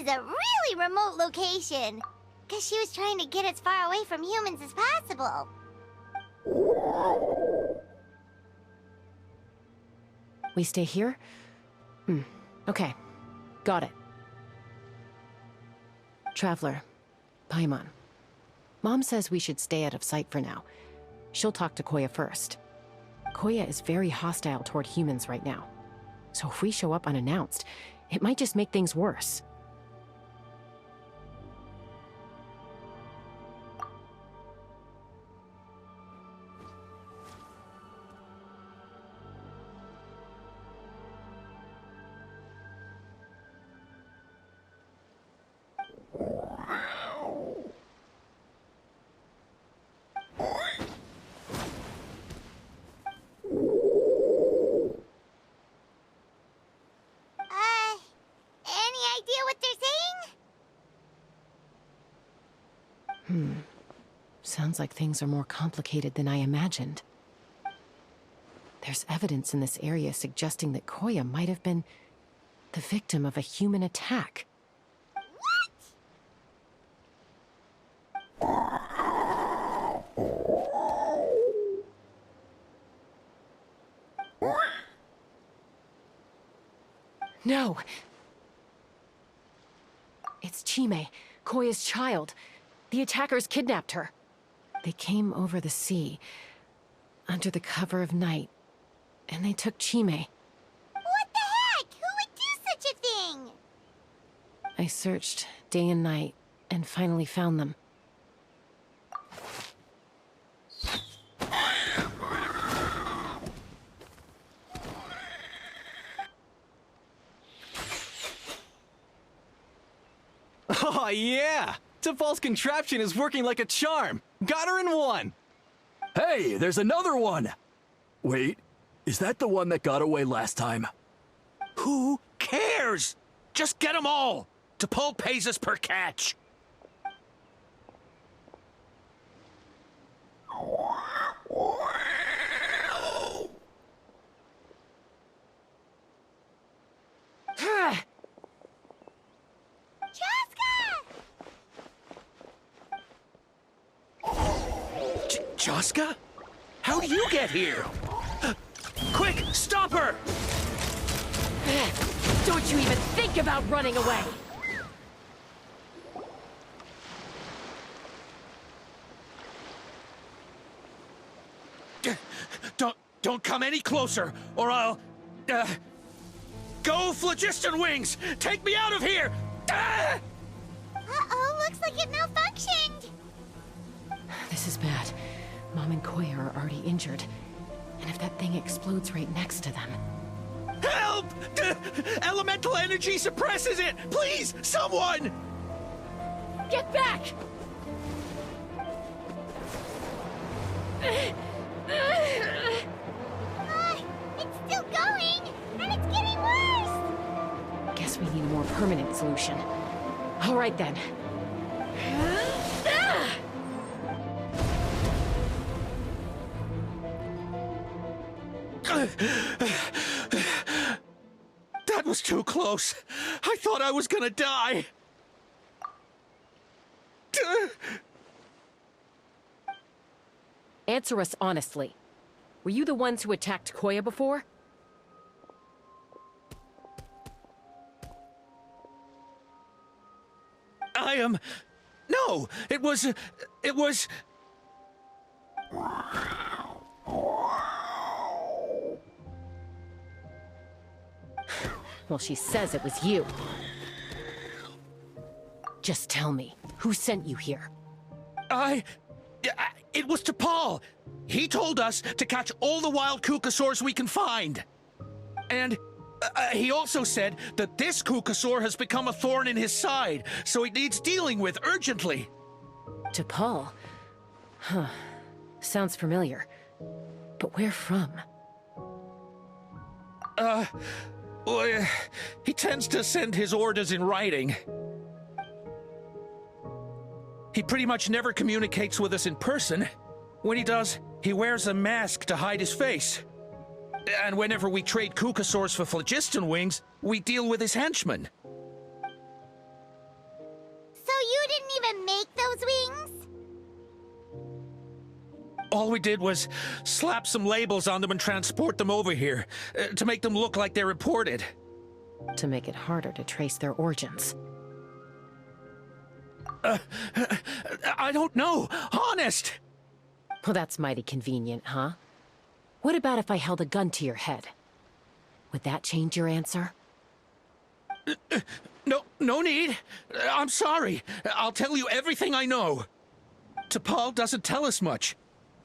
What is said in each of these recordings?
is a really remote location. Because she was trying to get as far away from humans as possible. We stay here? Okay. Got it. Traveler, Paimon. Mom says we should stay out of sight for now. She'll talk to Koya first. Koya is very hostile toward humans right now. So if we show up unannounced, it might just make things worse. Any idea what they're saying? Sounds like things are more complicated than I imagined. There's evidence in this area suggesting that Koya might have been the victim of a human attack. No! It's Chime, Koya's child. The attackers kidnapped her. They came over the sea, under the cover of night, and they took Chime. What the heck? Who would do such a thing? I searched day and night, and finally found them. Oh, yeah! T'Pol's contraption is working like a charm! Got her in one! Hey, there's another one! Wait, is that the one that got away last time? Who cares? Just get them all! T'Pol pays us per catch! Joska? How'd you get here? Quick, stop her! Don't you even think about running away! Don't come any closer, or I'll... Go, Phlogiston Wings! Take me out of here! Uh-oh, looks like it malfunctioned. This is bad. Mom and Koya are already injured. And if that thing explodes right next to them... Help! Elemental energy suppresses it! Please, someone! Get back! It's still going, and it's getting worse. Guess we need a more permanent solution. All right then. That was too close. I thought I was gonna die. Answer us honestly. Were you the ones who attacked Koya before? I am... No, it was... Well, she says it was you. Just tell me, who sent you here? It was T'Pol. He told us to catch all the wild Kukasaurs we can find. And he also said that this Kukasaur has become a thorn in his side, so it needs dealing with urgently. T'Pol? Huh. Sounds familiar. But where from? Well, he tends to send his orders in writing. He pretty much never communicates with us in person. When he does, he wears a mask to hide his face. And whenever we trade Kukasaurs for Phlogiston Wings, we deal with his henchmen. to make those wings? All we did was slap some labels on them and transport them over here, to make them look like they're imported. To make it harder to trace their origins. I don't know, honest! Well, that's mighty convenient, huh? What about if I held a gun to your head? Would that change your answer? No need. I'm sorry. I'll tell you everything I know. T'Pol doesn't tell us much,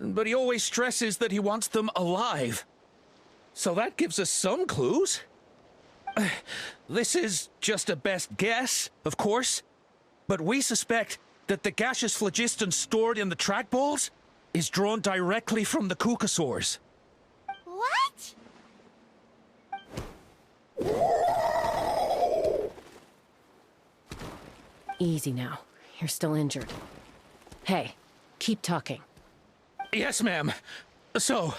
but he always stresses that he wants them alive. So that gives us some clues. This is just a best guess, of course, but we suspect that the gaseous phlogiston stored in the trackballs is drawn directly from the Kukasaurs. What? Easy now. You're still injured. Hey, keep talking. Yes, ma'am. So,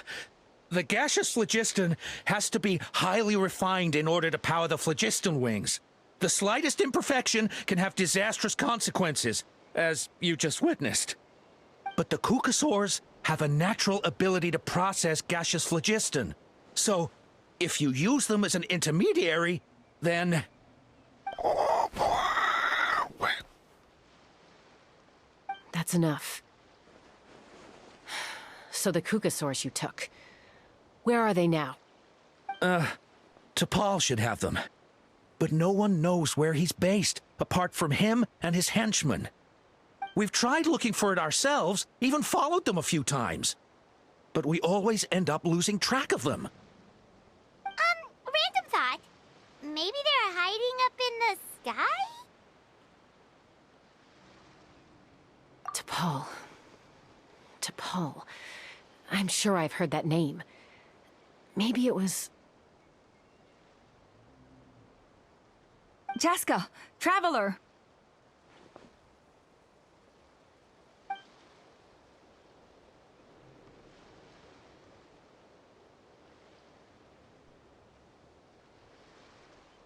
the gaseous phlogiston has to be highly refined in order to power the phlogiston wings. The slightest imperfection can have disastrous consequences, as you just witnessed. But the Kukasaurs have a natural ability to process gaseous phlogiston. So, if you use them as an intermediary, then... That's enough. So the Kukasaurs you took, where are they now? T'Pol should have them. But no one knows where he's based, apart from him and his henchmen. We've tried looking for it ourselves, even followed them a few times. But we always end up losing track of them. Random thought. Maybe they're hiding up in the sky? T'Pol. T'Pol. I'm sure I've heard that name. Maybe it was... Jaska, Traveler!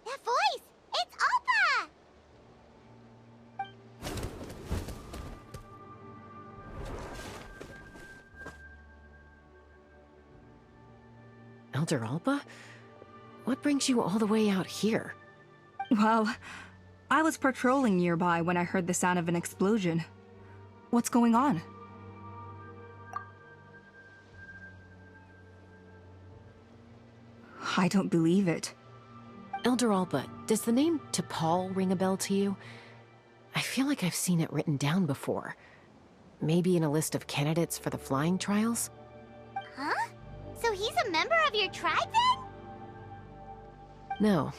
That voice! It's Alpa! Elder Alba? What brings you all the way out here? Well, I was patrolling nearby when I heard the sound of an explosion. What's going on? I don't believe it. Elder Alba, does the name T'Pol ring a bell to you? I feel like I've seen it written down before. Maybe in a list of candidates for the flying trials? Huh? So he's a member of your tribe then? No.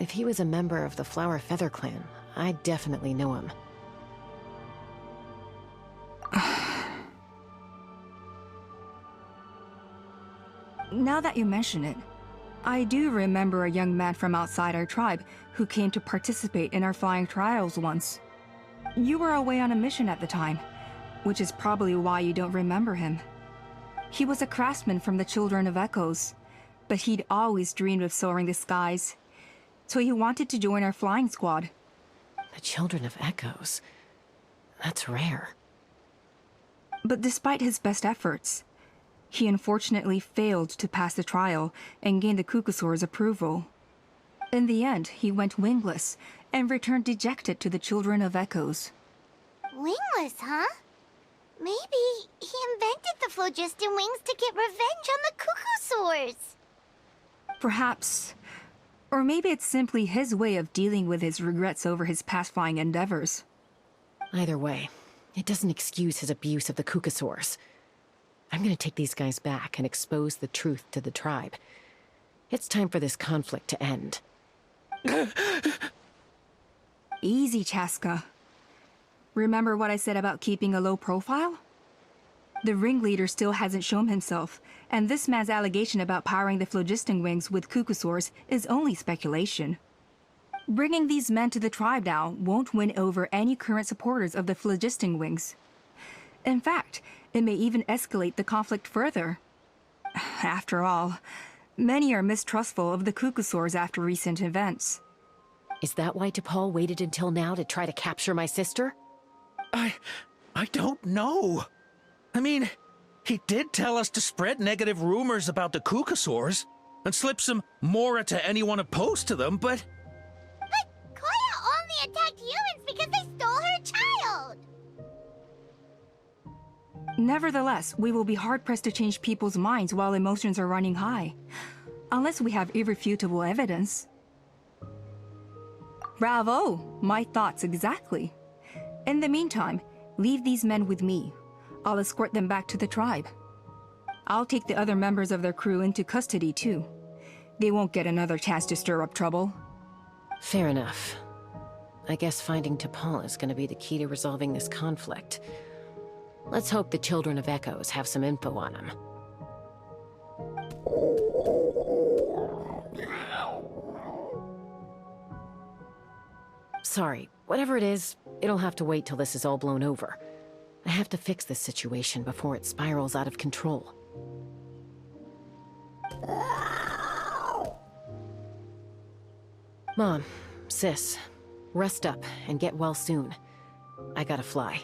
If he was a member of the Flower Feather Clan, I'd definitely know him. Now that you mention it, I do remember a young man from outside our tribe who came to participate in our flying trials once. You were away on a mission at the time, which is probably why you don't remember him. He was a craftsman from the Children of Echoes, but he'd always dreamed of soaring the skies, so he wanted to join our flying squad. The Children of Echoes? That's rare. But despite his best efforts, he unfortunately failed to pass the trial and gain the Kukasaur's approval. In the end, he went wingless and returned dejected to the Children of Echoes. Wingless, huh? Maybe he invented the phlogiston wings to get revenge on the Kukasaurs. Perhaps. Or maybe it's simply his way of dealing with his regrets over his past flying endeavors. Either way, it doesn't excuse his abuse of the Kukasaurs. I'm gonna take these guys back and expose the truth to the tribe. It's time for this conflict to end. Easy, Chaska. Remember what I said about keeping a low profile? The ringleader still hasn't shown himself, and this man's allegation about powering the phlogiston wings with Kukasaurs is only speculation. Bringing these men to the tribe now won't win over any current supporters of the phlogiston wings. In fact, it may even escalate the conflict further. After all, many are mistrustful of the Kukasaurs after recent events. Is that why T'Pol waited until now to try to capture my sister? I don't know. I mean, he did tell us to spread negative rumors about the Kukasaurs and slip some Mora to anyone opposed to them, but... But Koya only attacked humans because they stole her child! Nevertheless, we will be hard-pressed to change people's minds while emotions are running high. Unless we have irrefutable evidence. Bravo! My thoughts exactly. In the meantime, leave these men with me. I'll escort them back to the tribe. I'll take the other members of their crew into custody too. They won't get another chance to stir up trouble. Fair enough. I guess finding T'Pol is gonna be the key to resolving this conflict. Let's hope the Children of Echoes have some info on him. Sorry, whatever it is, it'll have to wait till this is all blown over. I have to fix this situation before it spirals out of control. Mom, Sis, rest up and get well soon. I gotta fly.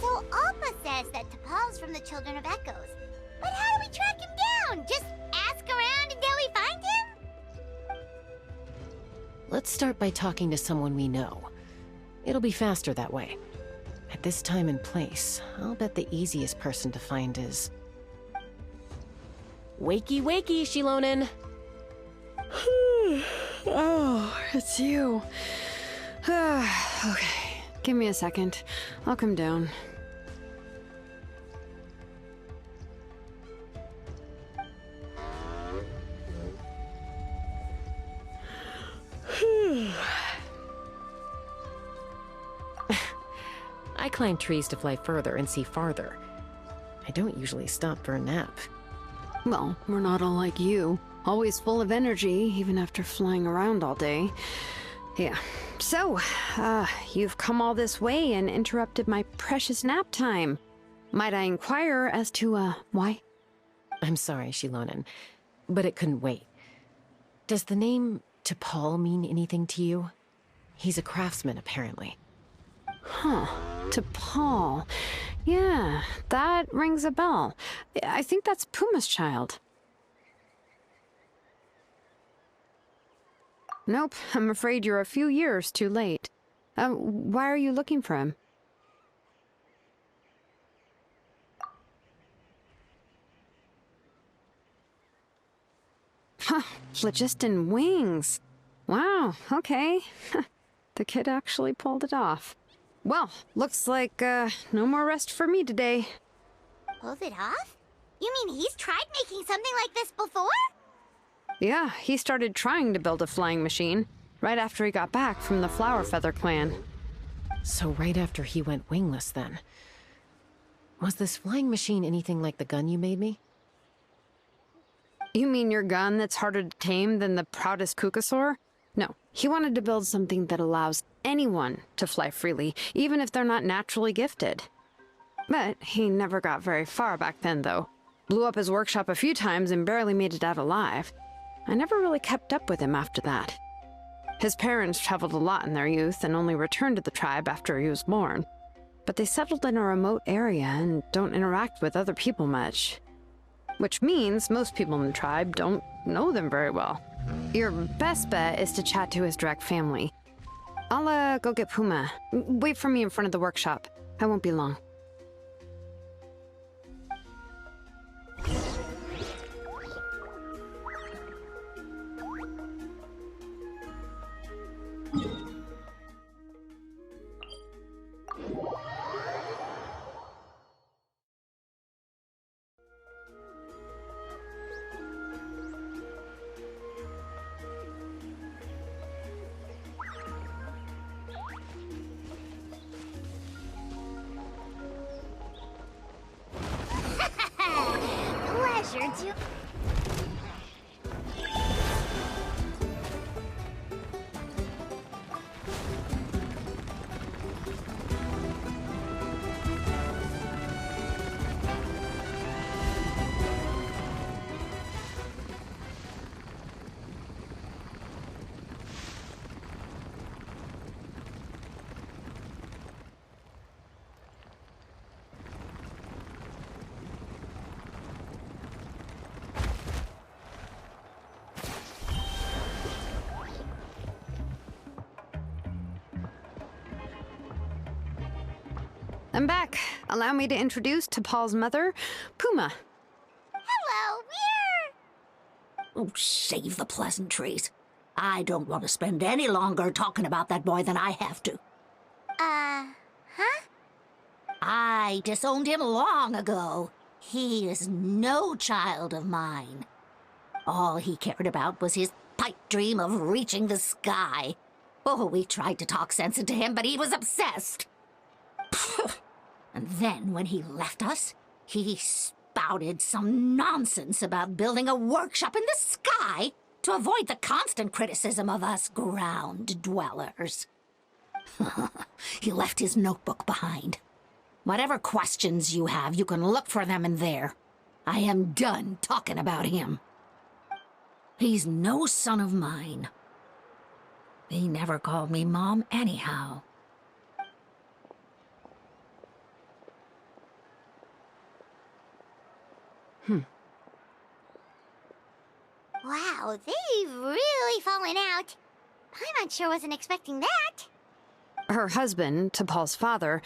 So Alpa says that T'Pol's from the Children of Echoes. But how do we track him down? Just ask around until we find him? Let's start by talking to someone we know. It'll be faster that way. At this time and place, I'll bet the easiest person to find is... Wakey, wakey, Shilonen! Oh, it's you. Okay, give me a second. I'll come down. I climb trees to fly further and see farther. I don't usually stop for a nap. Well, we're not all like you. Always full of energy, even after flying around all day. Yeah. So, you've come all this way and interrupted my precious nap time. Might I inquire as to, why? I'm sorry, Shilonen, but it couldn't wait. Does the name T'Pol mean anything to you? He's a craftsman, apparently. Huh. T'Pol. Yeah, that rings a bell. I think that's Puma's child. Nope, I'm afraid you're a few years too late. Why are you looking for him? Huh, phlogiston wings. Wow, okay. The kid actually pulled it off. Well, looks like, no more rest for me today. Pulled it off? You mean he's tried making something like this before? Yeah, he started trying to build a flying machine right after he got back from the Flower Feather clan. So right after he went wingless, then. Was this flying machine anything like the gun you made me? You mean your gun that's harder to tame than the proudest Kukasaur? No, he wanted to build something that allows anyone to fly freely, even if they're not naturally gifted. But he never got very far back then, though. Blew up his workshop a few times and barely made it out alive. I never really kept up with him after that. His parents traveled a lot in their youth and only returned to the tribe after he was born. But they settled in a remote area and don't interact with other people much. Which means most people in the tribe don't know them very well. Your best bet is to chat to his direct family. I'll go get Puma. Wait for me in front of the workshop. I won't be long. Pleasure to... I'm back. Allow me to introduce T'Pol's mother, Puma. Hello, we're... Oh, save the pleasantries. I don't want to spend any longer talking about that boy than I have to. Huh? I disowned him long ago. He is no child of mine. All he cared about was his pipe dream of reaching the sky. Oh, we tried to talk sense into him, but he was obsessed. And then, when he left us, he spouted some nonsense about building a workshop in the sky to avoid the constant criticism of us ground dwellers. He left his notebook behind. Whatever questions you have, you can look for them in there. I am done talking about him. He's no son of mine. He never called me Mom anyhow. Wow, they've really fallen out. Paimon sure wasn't expecting that. Her husband, T'Pol's father,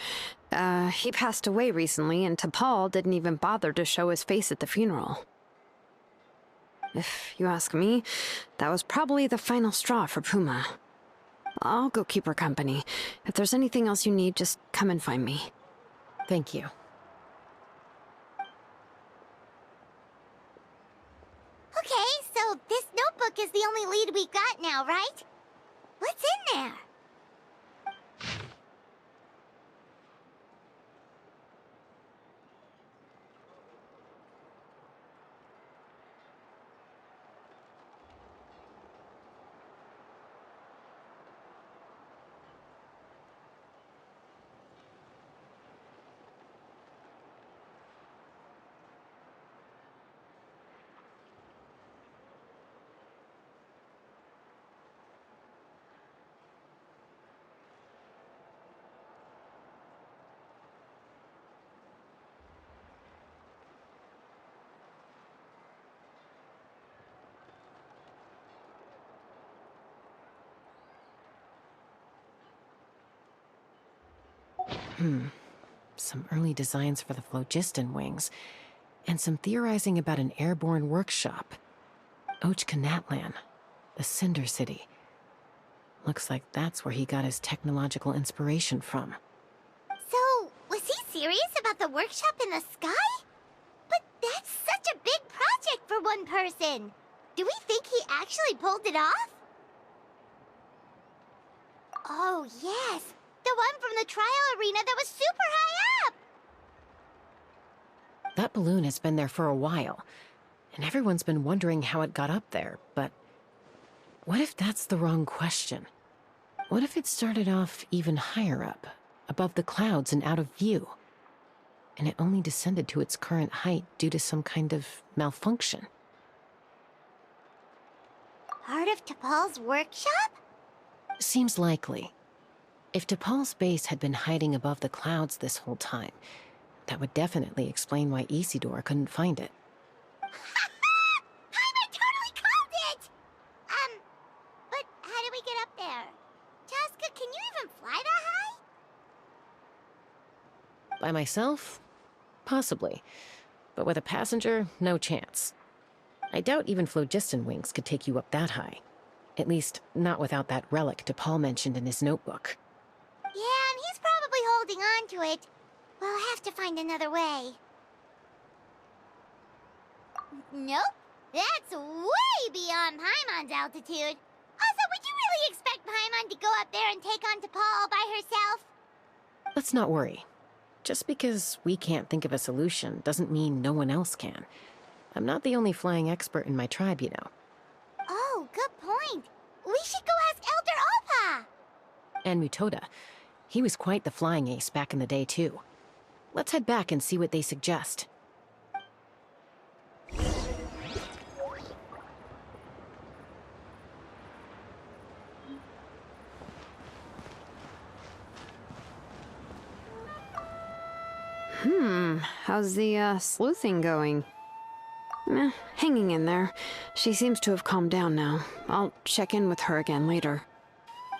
he passed away recently, and T'Pol didn't even bother to show his face at the funeral. If you ask me, that was probably the final straw for Puma. I'll go keep her company. If there's anything else you need, just come and find me. Thank you. Okay, so this notebook is the only lead we got now, right? What's in there? Some early designs for the phlogiston wings, and some theorizing about an airborne workshop. Ochkanatlan, the Cinder City. Looks like that's where he got his technological inspiration from. So, was he serious about the workshop in the sky? But that's such a big project for one person. Do we think he actually pulled it off? Oh, yes. The one from the trial arena that was super high up! That balloon has been there for a while, and everyone's been wondering how it got up there, but what if that's the wrong question? What if it started off even higher up, above the clouds and out of view, and it only descended to its current height due to some kind of malfunction? Part of T'Pol's workshop? Seems likely. If T'Pol's base had been hiding above the clouds this whole time, that would definitely explain why Isidore couldn't find it. Paimon totally called it! But how do we get up there? Chaska, can you By myself? Possibly. But with a passenger, no chance. I doubt even phlogiston wings could take you up that high. At least, not without that relic DePaul mentioned in his notebook. Yeah, and he's probably holding on to it. We'll have to find another way. Nope. That's way beyond Paimon's altitude. Also, would you really expect Paimon to go up there and take on DePaul all by herself? Let's not worry. Just because we can't think of a solution doesn't mean no one else can. I'm not the only flying expert in my tribe, you know. Oh, good point. We should go ask Elder Opa. And Mutoda. He was quite the flying ace back in the day, too. Let's head back and see what they suggest. How's the, sleuthing going? Hanging in there. She seems to have calmed down now. I'll check in with her again later.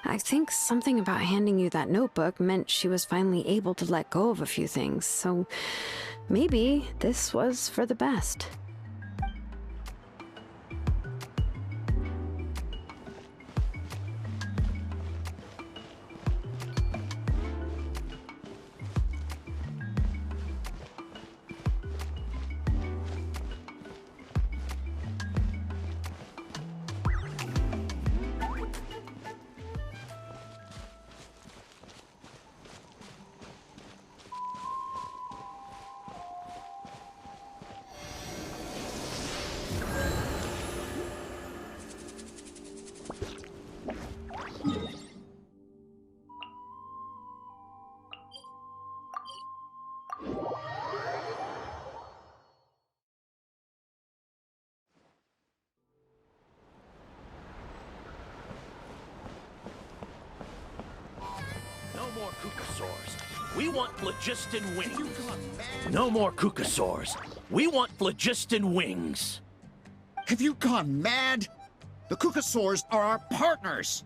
I think something about handing you that notebook meant she was finally able to let go of a few things, so maybe this was for the best. No more Kukasaurs. We want phlogiston wings. No more Kukasaurs. We want phlogiston wings. Have you gone mad? The Kukasaurs are our partners.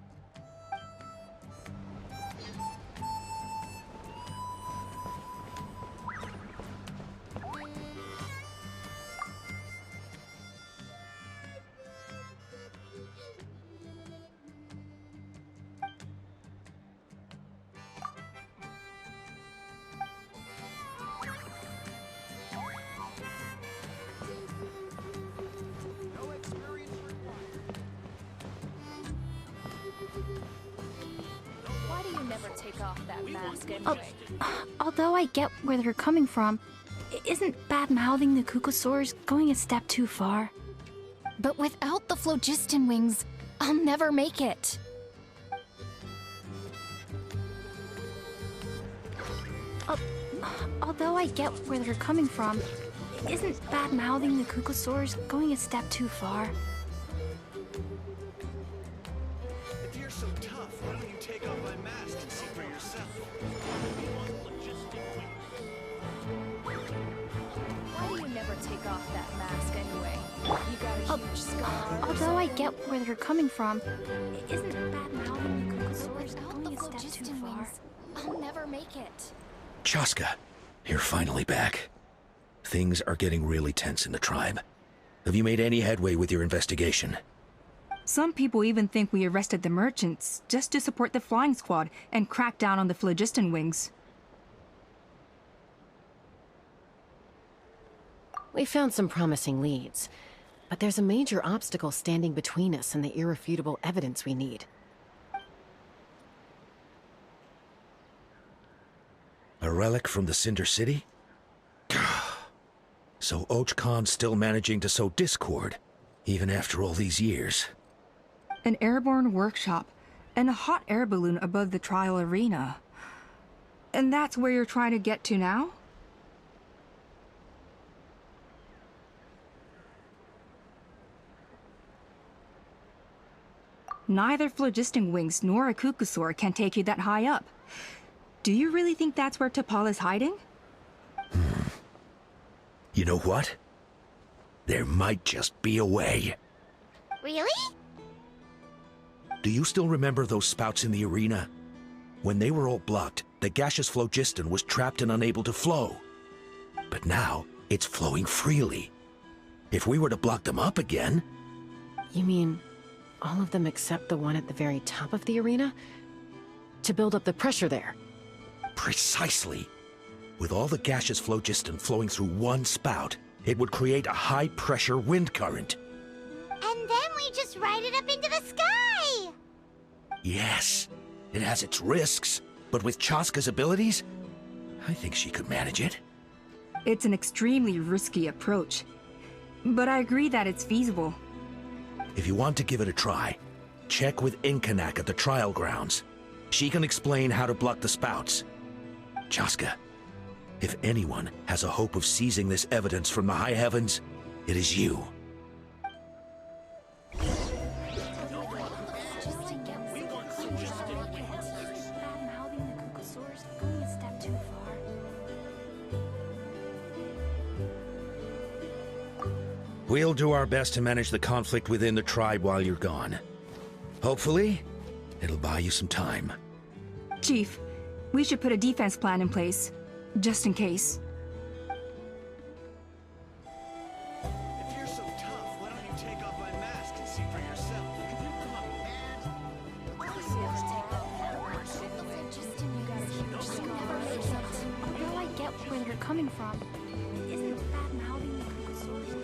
Although I get where they're coming from, isn't bad-mouthing the Kukasaurs going a step too far? But without the phlogiston wings, I'll never make it. Although I get where they're coming from, isn't bad-mouthing the Kukasaurs going a step too far? If you're so tough, why don't you take off my mask and see for yourself? Why do you never take off that mask anyway? You got a huge scar. Although I get where they're coming from, isn't bad-mouthing the Kukasaurs Without going the a step too phlogiston far? wings, I'll never make it. Chaska, you're finally back. Things are getting really tense in the tribe. Have you made any headway with your investigation? Some people even think we arrested the merchants just to support the flying squad and crack down on the phlogiston wings. We found some promising leads, but there's a major obstacle standing between us and the irrefutable evidence we need. A relic from the Cinder City? So Och Khan's still managing to sow discord, even after all these years. An airborne workshop and a hot air balloon above the trial arena. And that's where you're trying to get to now? Neither phlogiston wings nor a Kukasaur can take you that high up. Do you really think that's where T'Pol is hiding? You know what? There might just be a way. Really? Do you still remember those spouts in the arena? When they were all blocked, the gaseous phlogiston was trapped and unable to flow. But now, it's flowing freely. If we were to block them up again... You mean all of them except the one at the very top of the arena? To build up the pressure there? Precisely. With all the gaseous phlogiston flowing through one spout, it would create a high-pressure wind current. And then we just ride it up into the sky! Yes, it has its risks, but with Chaska's abilities, I think she could manage it. It's an extremely risky approach, but I agree that it's feasible. If you want to give it a try, check with Inkanak at the trial grounds. She can explain how to block the spouts. Chaska, if anyone has a hope of seizing this evidence from the high heavens, it is you. We'll do our best to manage the conflict within the tribe while you're gone. Hopefully, it'll buy you some time. Chief, we should put a defense plan in place, just in case. If you're so tough, why don't you take off my mask and see for yourself? Although I get where they're coming from, isn't bad mouthing the Kukasaurus?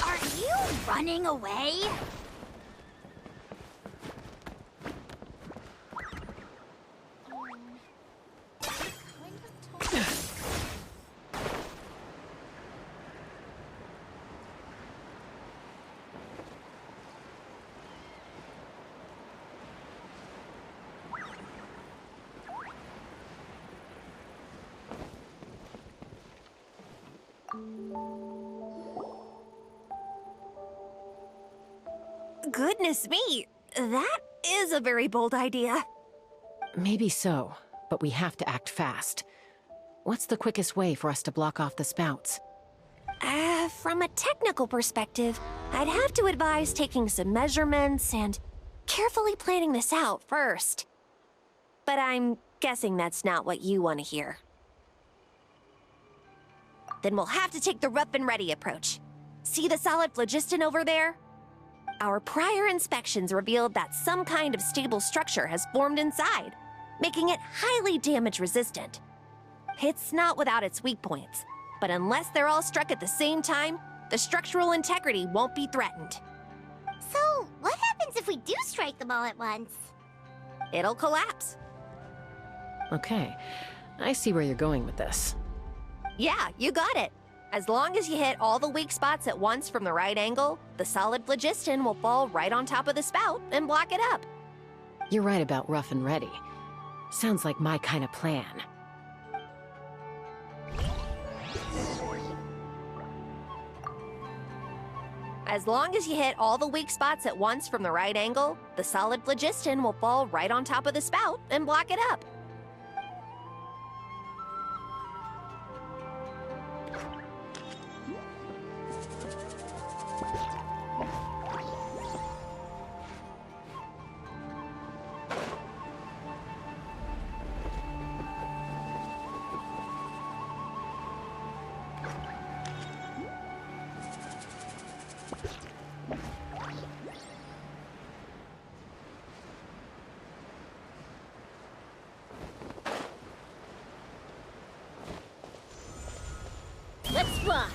Are you running away? Goodness me, that is a very bold idea. Maybe so, but we have to act fast. What's the quickest way for us to block off the spouts? From a technical perspective, I'd have to advise taking some measurements and carefully planning this out first. But I'm guessing that's not what you want to hear. Then we'll have to take the rough and ready approach. See the solid phlogiston over there? Our prior inspections revealed that some kind of stable structure has formed inside, making it highly damage resistant. It's not without its weak points, but unless they're all struck at the same time, the structural integrity won't be threatened. So, what happens if we do strike them all at once? It'll collapse. Okay, I see where you're going with this. Yeah, you got it. As long as you hit all the weak spots at once from the right angle, the solid phlogiston will fall right on top of the spout and block it up. You're right about rough and ready. Sounds like my kind of plan. As long as you hit all the weak spots at once from the right angle, the solid phlogiston will fall right on top of the spout and block it up. Let's fly!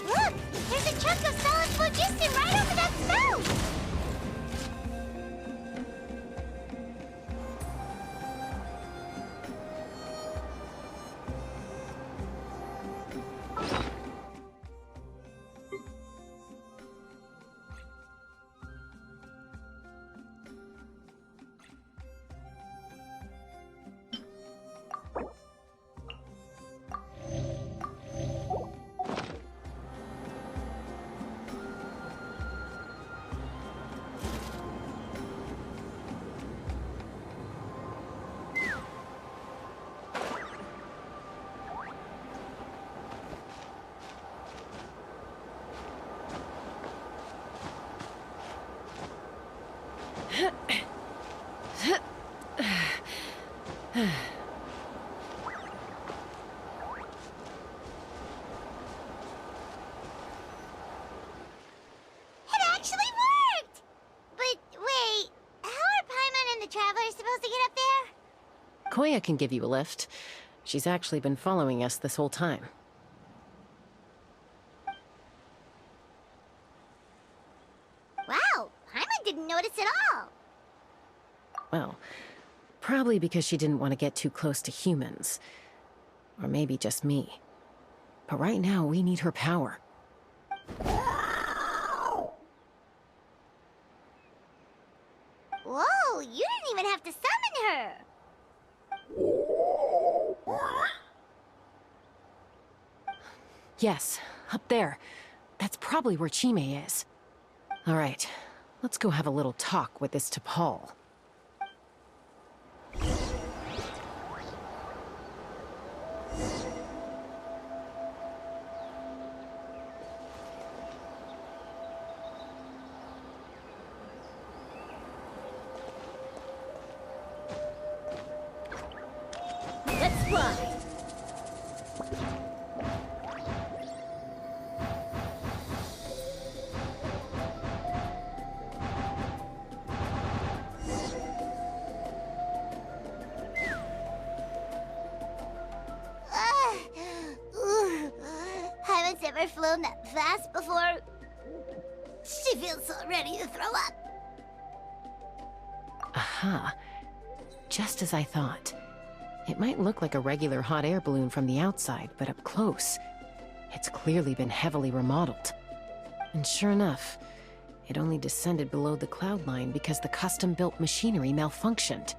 Look! There's a chunk of solid phlogiston right over that spout! Koya can give you a lift. She's actually been following us this whole time. Wow, Paimon didn't notice at all. Well, probably because she didn't want to get too close to humans. Or maybe just me. But right now, we need her power. Whoa, you didn't even have to summon her. Yes, up there. That's probably where Chime is. All right, let's go have a little talk with this T'Pol. Let's fly. Haven't ever flown that fast before. She feels so ready to throw up. Aha. Just as I thought. It might look like a regular hot air balloon from the outside, but up close, it's clearly been heavily remodeled. And sure enough, it only descended below the cloud line because the custom-built machinery malfunctioned.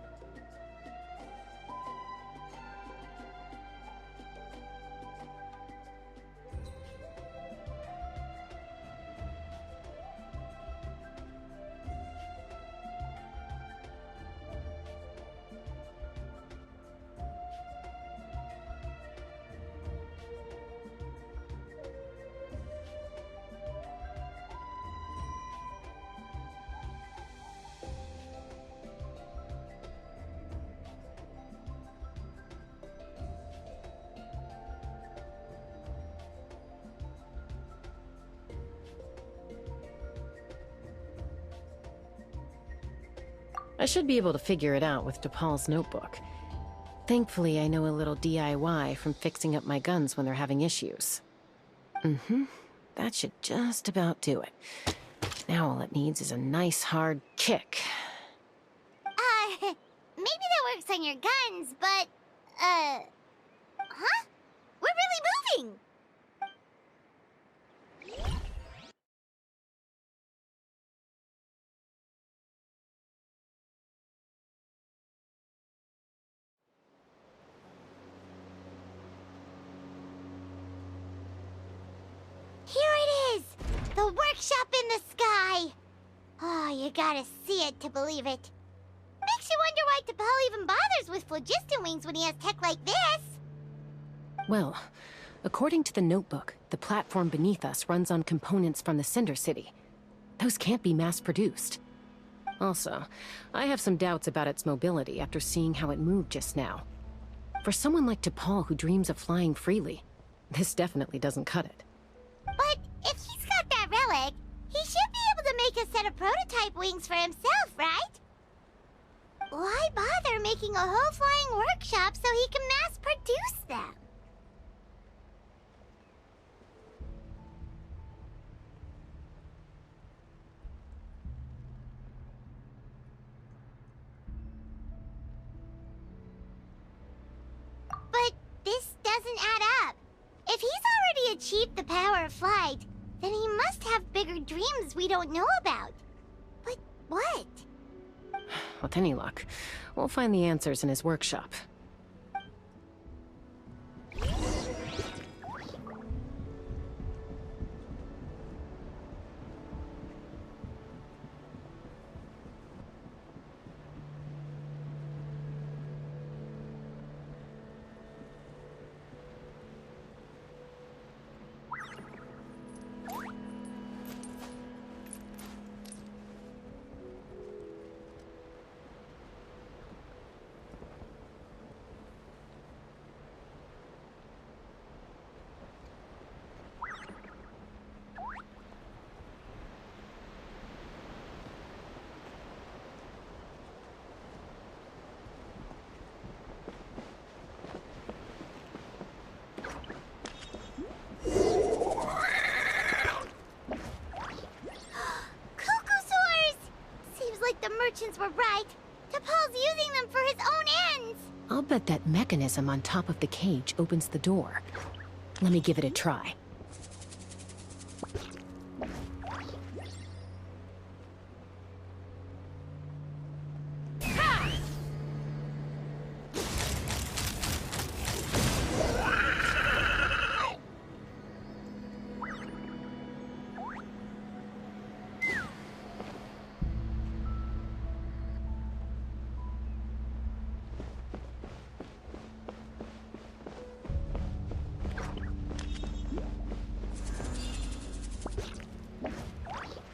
I should be able to figure it out with T'Pol's notebook. Thankfully, I know a little DIY from fixing up my guns when they're having issues. That should just about do it. Now all it needs is a nice hard kick. Maybe that works on your guns, but, huh? We're really moving! Here it is! The workshop in the sky! Oh, you gotta see it to believe it. Makes you wonder why T'Pol even bothers with phlogiston wings when he has tech like this. Well, according to the notebook, the platform beneath us runs on components from the Cinder City. Those can't be mass-produced. Also, I have some doubts about its mobility after seeing how it moved just now. For someone like T'Pol who dreams of flying freely, this definitely doesn't cut it. But if he's got that relic, he should be able to make a set of prototype wings for himself, right? Why bother making a whole flying workshop so he can mass-produce them? But this doesn't add up. If he's already achieved the power of flight, then he must have bigger dreams we don't know about. But what? With any luck, we'll find the answers in his workshop. like the merchants were right. T'Pol's using them for his own ends. I'll bet that mechanism on top of the cage opens the door. Let me give it a try.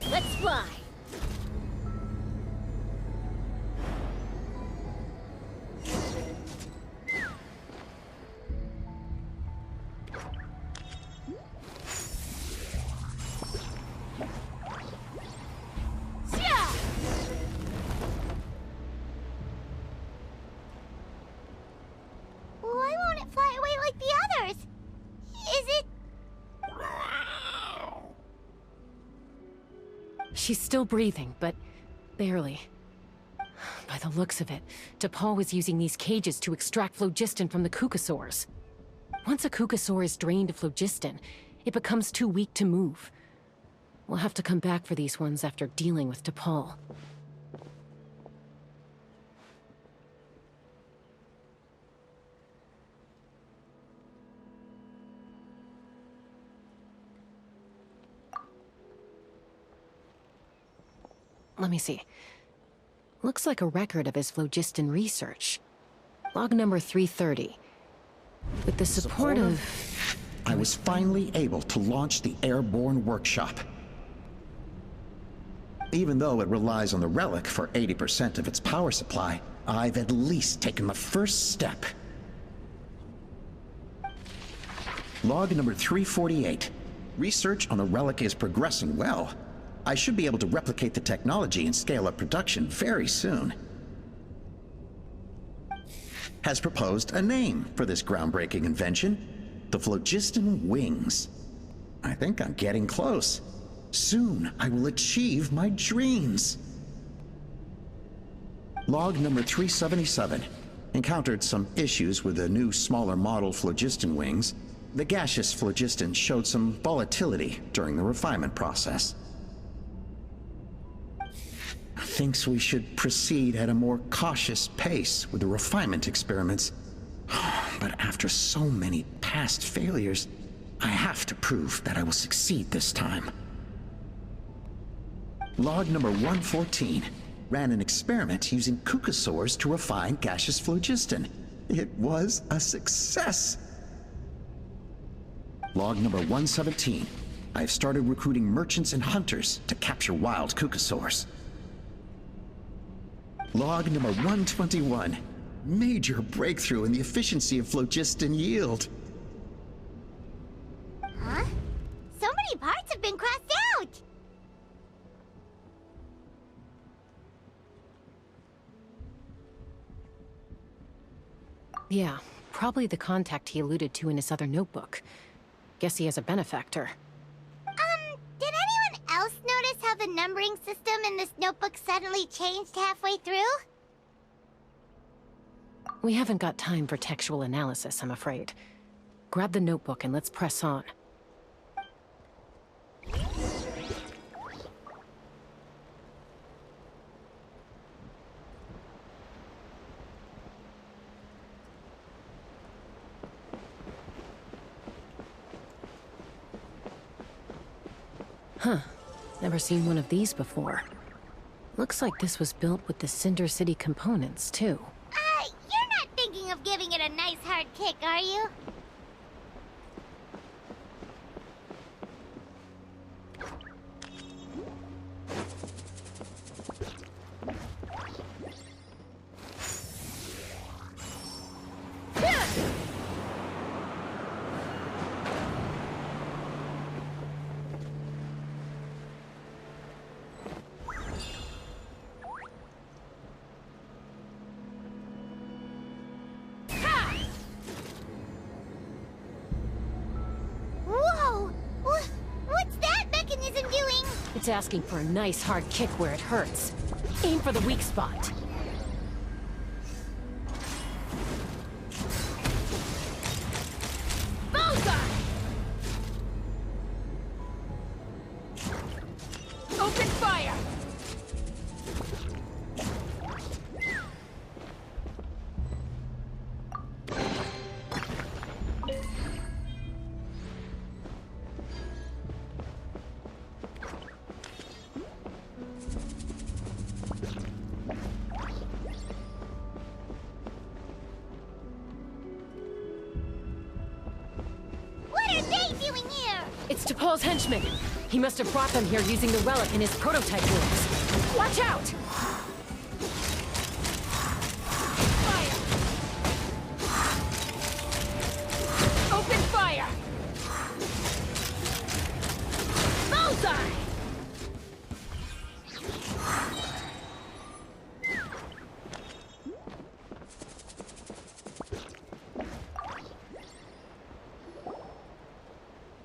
Let's fly. Why won't it fly away like the others? Is it... She's still breathing, but barely. By the looks of it, T'Pol was using these cages to extract phlogiston from the Kukasaurs. Once a Kukasaur is drained of phlogiston, it becomes too weak to move. We'll have to come back for these ones after dealing with T'Pol. Let me see. Looks like a record of his phlogiston research. Log number 330. With the support of... I was finally able to launch the airborne workshop. Even though it relies on the relic for 80% of its power supply, I've at least taken the first step. Log number 348. Research on the relic is progressing well. I should be able to replicate the technology and scale up production very soon. Has proposed a name for this groundbreaking invention: the Phlogiston Wings. I think I'm getting close. Soon I will achieve my dreams. Log number 377. Encountered some issues with the new smaller model Phlogiston Wings. The gaseous phlogiston showed some volatility during the refinement process. Thinks we should proceed at a more cautious pace with the refinement experiments. But after so many past failures, I have to prove that I will succeed this time. Log number 114. Ran an experiment using Kukasaurs to refine gaseous phlogiston. It was a success. Log number 117. I have started recruiting merchants and hunters to capture wild Kukasaurs. Log number 121. Major breakthrough in the efficiency of phlogiston yield. Huh? So many parts have been crossed out! Yeah, probably the contact he alluded to in his other notebook. Guess he has a benefactor. Did anyone else notice how the numbering system in this notebook suddenly changed halfway through? We haven't got time for textual analysis, I'm afraid. Grab the notebook and let's press on. Huh. Never seen one of these before. Looks like this was built with the Cinder City components, too. You're not thinking of giving it a nice hard kick, are you? It's asking for a nice hard kick where it hurts. Aim for the weak spot. Bullseye! Open fire! What are they doing here? It's T'Pol's henchman. He must have brought them here using the relic in his prototype rooms. Watch out! Open fire! Bullseye!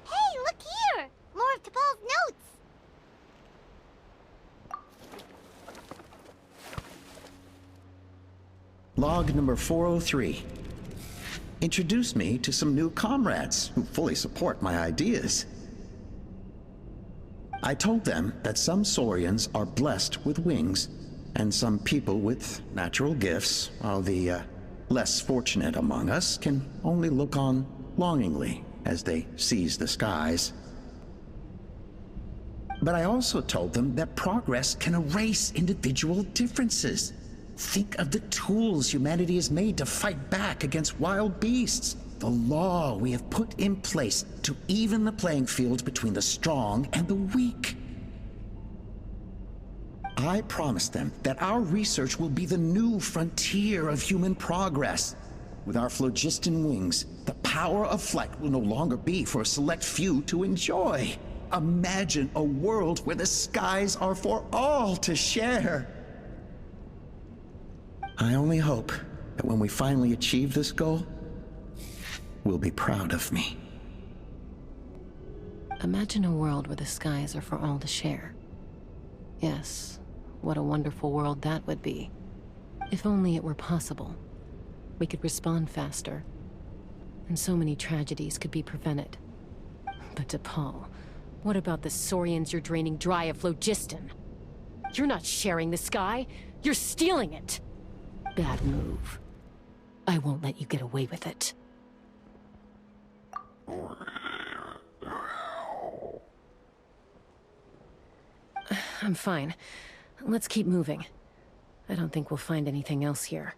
Hey, look here! More of T'Pol's notes! Log number 403. Introduce me to some new comrades who fully support my ideas. I told them that some Saurians are blessed with wings, and some people with natural gifts, while the less fortunate among us can only look on longingly as they seize the skies. But I also told them that progress can erase individual differences. Think of the tools humanity has made to fight back against wild beasts. The law we have put in place to even the playing field between the strong and the weak. I promised them that our research will be the new frontier of human progress. With our phlogiston wings, the power of flight will no longer be for a select few to enjoy. Imagine a world where the skies are for all to share. I only hope that when we finally achieve this goal, will be proud of me. Imagine a world where the skies are for all to share. Yes, what a wonderful world that would be. If only it were possible. We could respond faster, and so many tragedies could be prevented. But T'Pol, what about the Saurians you're draining dry of phlogiston? You're not sharing the sky, you're stealing it! Bad move. I won't let you get away with it. I'm fine. Let's keep moving. I don't think we'll find anything else here.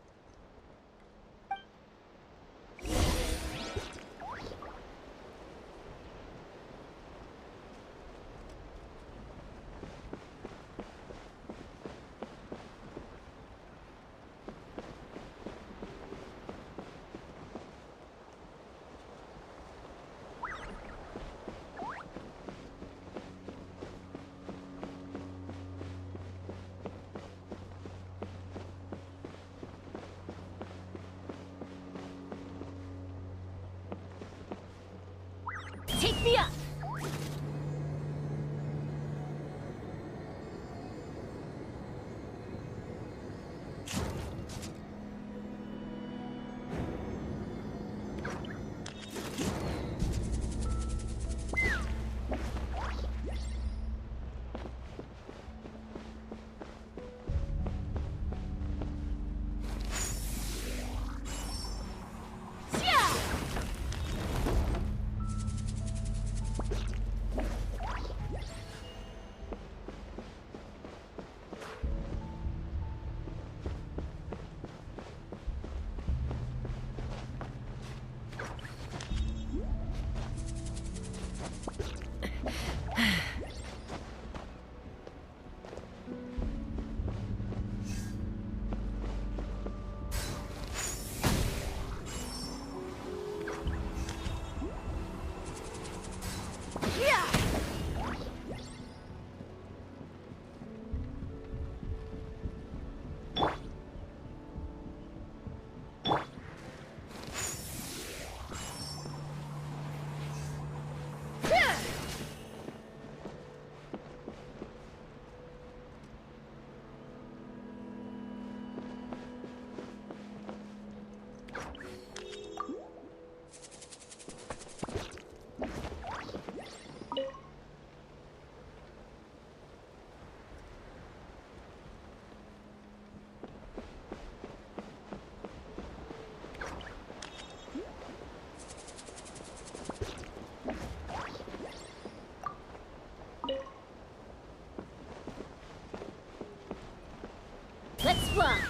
Lifeline!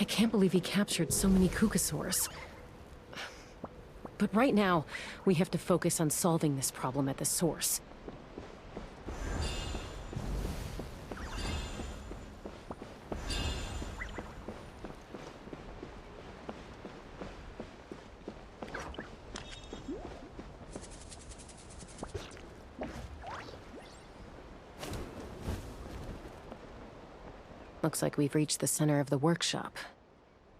I can't believe he captured so many Kukasaurs. But right now, we have to focus on solving this problem at the source. Looks like we've reached the center of the workshop.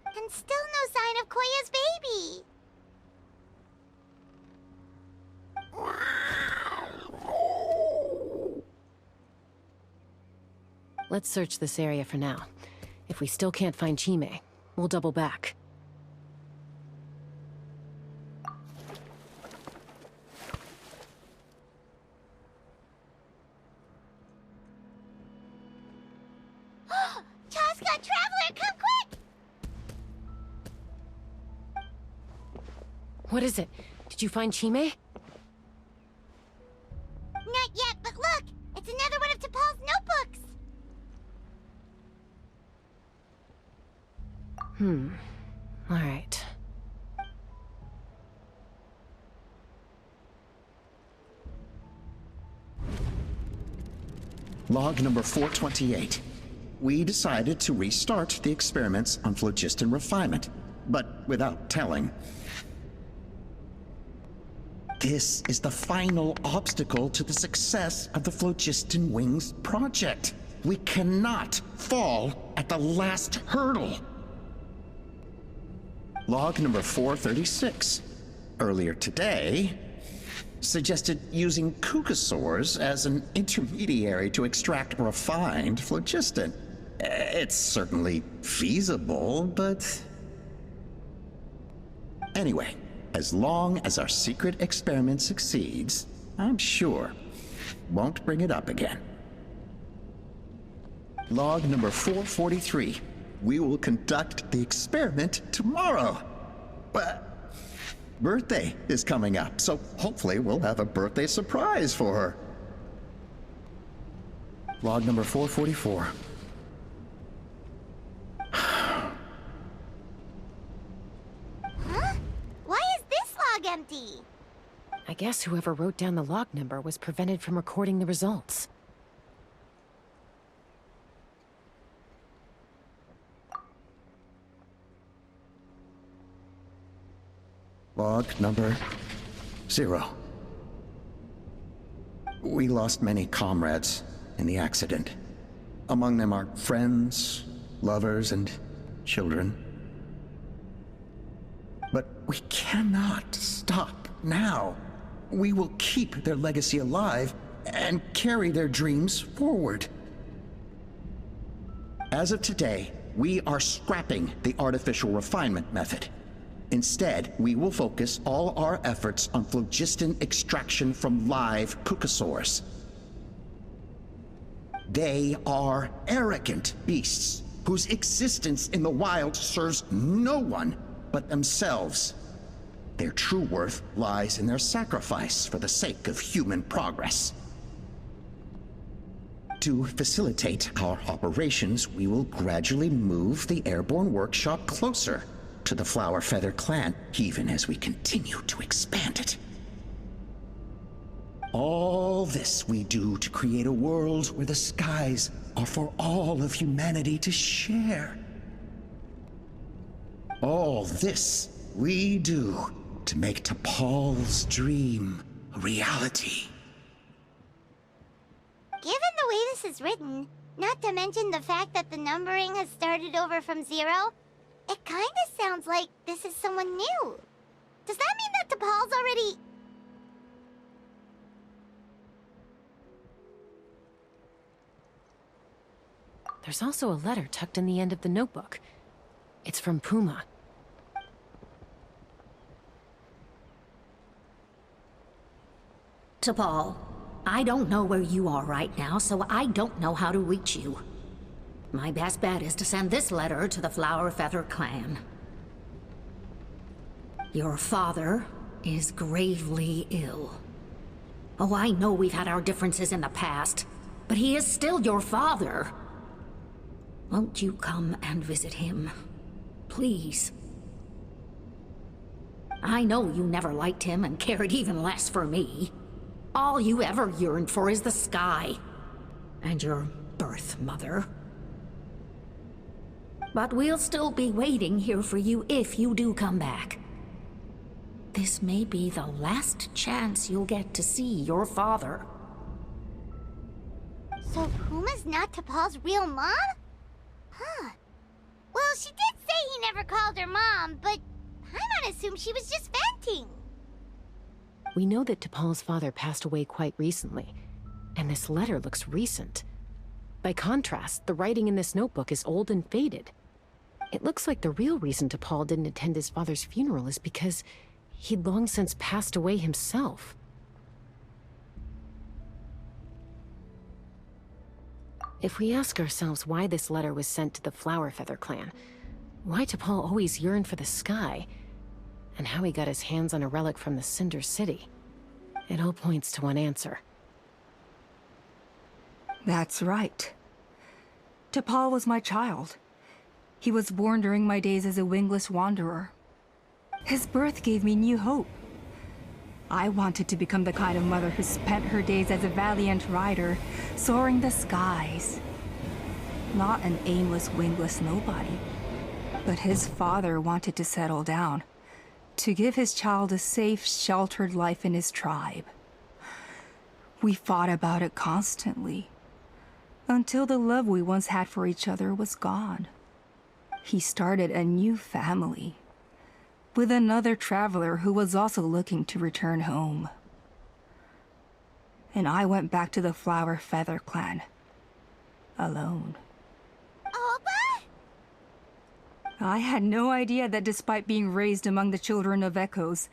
And still no sign of Koya's baby. Let's search this area for now. If we still can't find Chime, we'll double back. Chaska, Traveler, come quick! What is it? Did you find Chime? Not yet, but look! It's another one of T'Pol's notebooks! All right. Log number 428. We decided to restart the experiments on phlogiston refinement, but without telling. This is the final obstacle to the success of the Phlogiston Wings project. We cannot fall at the last hurdle. Log number 436. Earlier today, suggested using Kukasaurs as an intermediary to extract refined phlogiston. It's certainly feasible, but... Anyway, as long as our secret experiment succeeds, I'm sure won't bring it up again. Log number 443. We will conduct the experiment tomorrow. But birthday is coming up, so hopefully we'll have a birthday surprise for her. Log number 444. Huh? Why is this log empty? I guess whoever wrote down the log number was prevented from recording the results. Log number 0. We lost many comrades in the accident. Among them are friends, lovers, and children. But we cannot stop now. We will keep their legacy alive and carry their dreams forward. As of today, we are scrapping the artificial refinement method. Instead, we will focus all our efforts on phlogiston extraction from live Kukasaurs. They are arrogant beasts whose existence in the wild serves no one but themselves. Their true worth lies in their sacrifice for the sake of human progress. To facilitate our operations, we will gradually move the airborne workshop closer to the Flower Feather clan, even as we continue to expand it. All this we do to create a world where the skies are for all of humanity to share. All this we do to make T'Pol's dream a reality. Given the way this is written, not to mention the fact that the numbering has started over from 0, it kinda sounds like this is someone new. Does that mean that T'Pol's already... There's also a letter tucked in the end of the notebook. It's from Puma. T'Pol, I don't know where you are right now, so I don't know how to reach you. My best bet is to send this letter to the Flower Feather clan. Your father is gravely ill. Oh, I know we've had our differences in the past, but he is still your father. Won't you come and visit him? Please. I know you never liked him and cared even less for me. All you ever yearned for is the sky. And your birth mother. But we'll still be waiting here for you if you do come back. This may be the last chance you'll get to see your father. So Puma's not T'Pol's real mom? Huh. Well, she did say he never called her mom, but I might assume she was just venting. We know that T'Pol's father passed away quite recently, and this letter looks recent. By contrast, the writing in this notebook is old and faded. It looks like the real reason T'Pol didn't attend his father's funeral is because he'd long since passed away himself. If we ask ourselves why this letter was sent to the Flower Feather clan, why T'Pol always yearned for the sky, and how he got his hands on a relic from the Cinder City, it all points to one answer. That's right. T'Pol was my child. He was born during my days as a wingless wanderer. His birth gave me new hope. I wanted to become the kind of mother who spent her days as a valiant rider, soaring the skies. Not an aimless, wingless nobody. But his father wanted to settle down, to give his child a safe, sheltered life in his tribe. We fought about it constantly, until the love we once had for each other was gone. He started a new family, with another traveler who was also looking to return home. And I went back to the Flower Feather clan, alone. Alba? I had no idea that despite being raised among the children of echoes,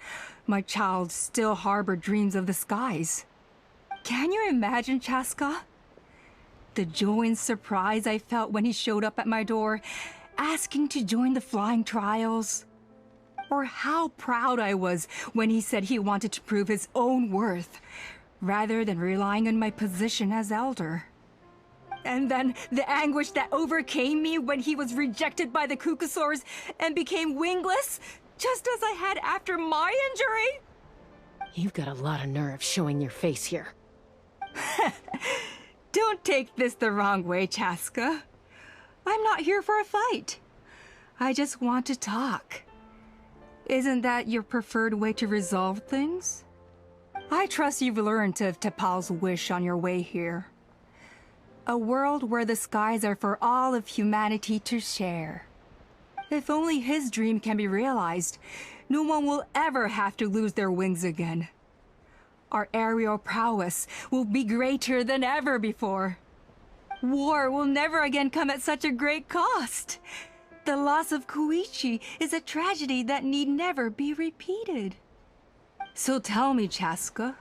my child still harbored dreams of the skies. Can you imagine, Chaska? The joy and surprise I felt when he showed up at my door, asking to join the flying trials. Or how proud I was when he said he wanted to prove his own worth, rather than relying on my position as elder. And then the anguish that overcame me when he was rejected by the Kukasaurs and became wingless, just as I had after my injury. You've got a lot of nerve showing your face here. Don't take this the wrong way, Chaska. I'm not here for a fight. I just want to talk. Isn't that your preferred way to resolve things? I trust you've learned of T'Pol's wish on your way here. A world where the skies are for all of humanity to share. If only his dream can be realized, no one will ever have to lose their wings again. Our aerial prowess will be greater than ever before. War will never again come at such a great cost. The loss of Koichi is a tragedy that need never be repeated. So tell me, Chaska,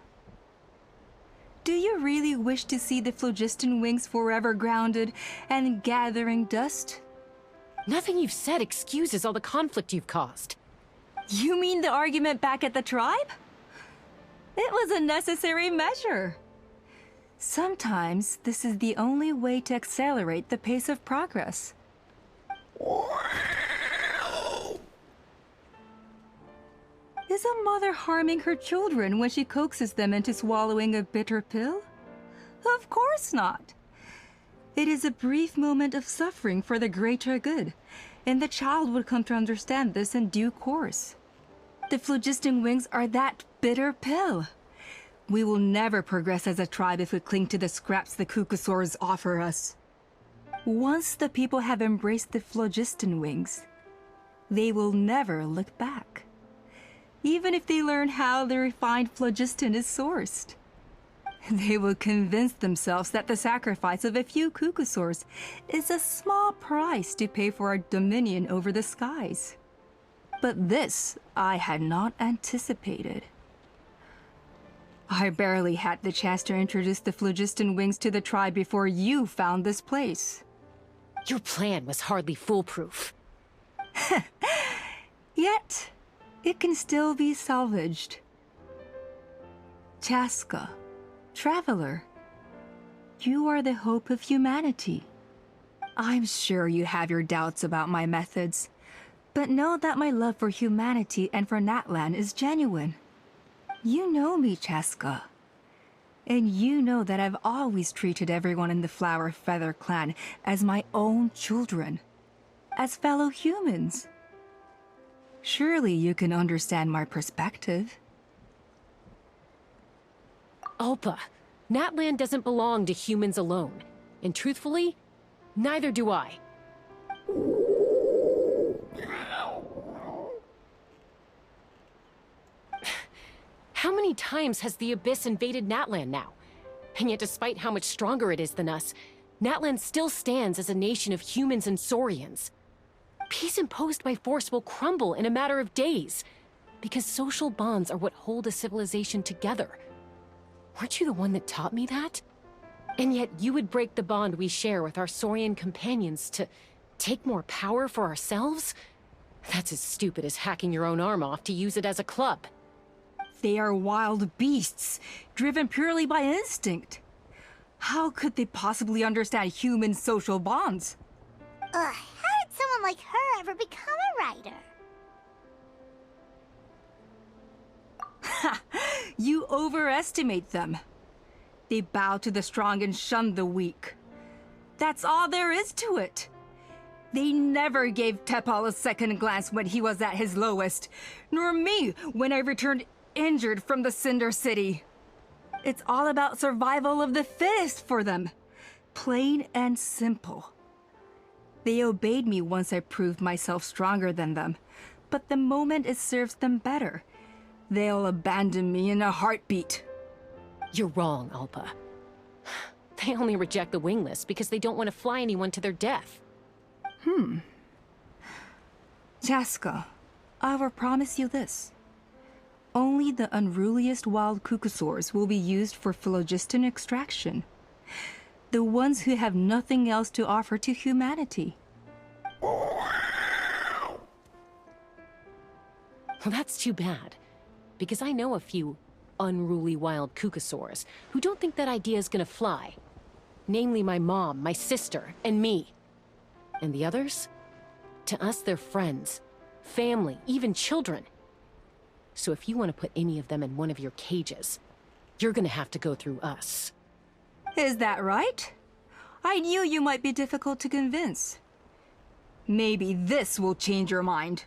do you really wish to see the phlogiston wings forever grounded and gathering dust? Nothing you've said excuses all the conflict you've caused. You mean the argument back at the tribe? It was a necessary measure. Sometimes this is the only way to accelerate the pace of progress. Is a mother harming her children when she coaxes them into swallowing a bitter pill? Of course not. It is a brief moment of suffering for the greater good, and the child would come to understand this in due course. The phlogiston wings are that bitter pill. We will never progress as a tribe if we cling to the scraps the Kukasaurs offer us. Once the people have embraced the phlogiston wings, they will never look back. Even if they learn how the refined phlogiston is sourced. They will convince themselves that the sacrifice of a few Kukasaurs is a small price to pay for our dominion over the skies. But this I had not anticipated. I barely had the chance to introduce the phlogiston wings to the tribe before you found this place. Your plan was hardly foolproof. Yet, it can still be salvaged. Chaska, traveler, you are the hope of humanity. I'm sure you have your doubts about my methods, but know that my love for humanity and for Natlan is genuine. You know me, Chaska. And you know that I've always treated everyone in the Flower Feather clan as my own children. As fellow humans. Surely you can understand my perspective. Ulpa, Natlan doesn't belong to humans alone. And truthfully, neither do I. How many times has the Abyss invaded Natlan now? And yet despite how much stronger it is than us, Natlan still stands as a nation of humans and Saurians. Peace imposed by force will crumble in a matter of days, because social bonds are what hold a civilization together. Weren't you the one that taught me that? And yet you would break the bond we share with our Saurian companions to take more power for ourselves? That's as stupid as hacking your own arm off to use it as a club. They are wild beasts, driven purely by instinct. How could they possibly understand human social bonds? How did someone like her ever become a writer? Ha! You overestimate them. They bow to the strong and shun the weak. That's all there is to it. They never gave Tepal a second glance when he was at his lowest, nor me when I returned injured from the Cinder City. It's all about survival of the fittest for them. Plain and simple. They obeyed me once I proved myself stronger than them, but the moment it serves them better, they'll abandon me in a heartbeat. You're wrong, Ulpa. They only reject the wingless because they don't want to fly anyone to their death. Chaska, I will promise you this. Only the unruliest wild Kukasaurs will be used for phlogiston extraction. The ones who have nothing else to offer to humanity. Well, that's too bad. Because I know a few unruly wild Kukasaurs who don't think that idea is gonna fly. Namely my mom, my sister, and me. And the others? To us, they're friends, family, even children. So if you want to put any of them in one of your cages, you're gonna have to go through us. Is that right? I knew you might be difficult to convince. Maybe this will change your mind.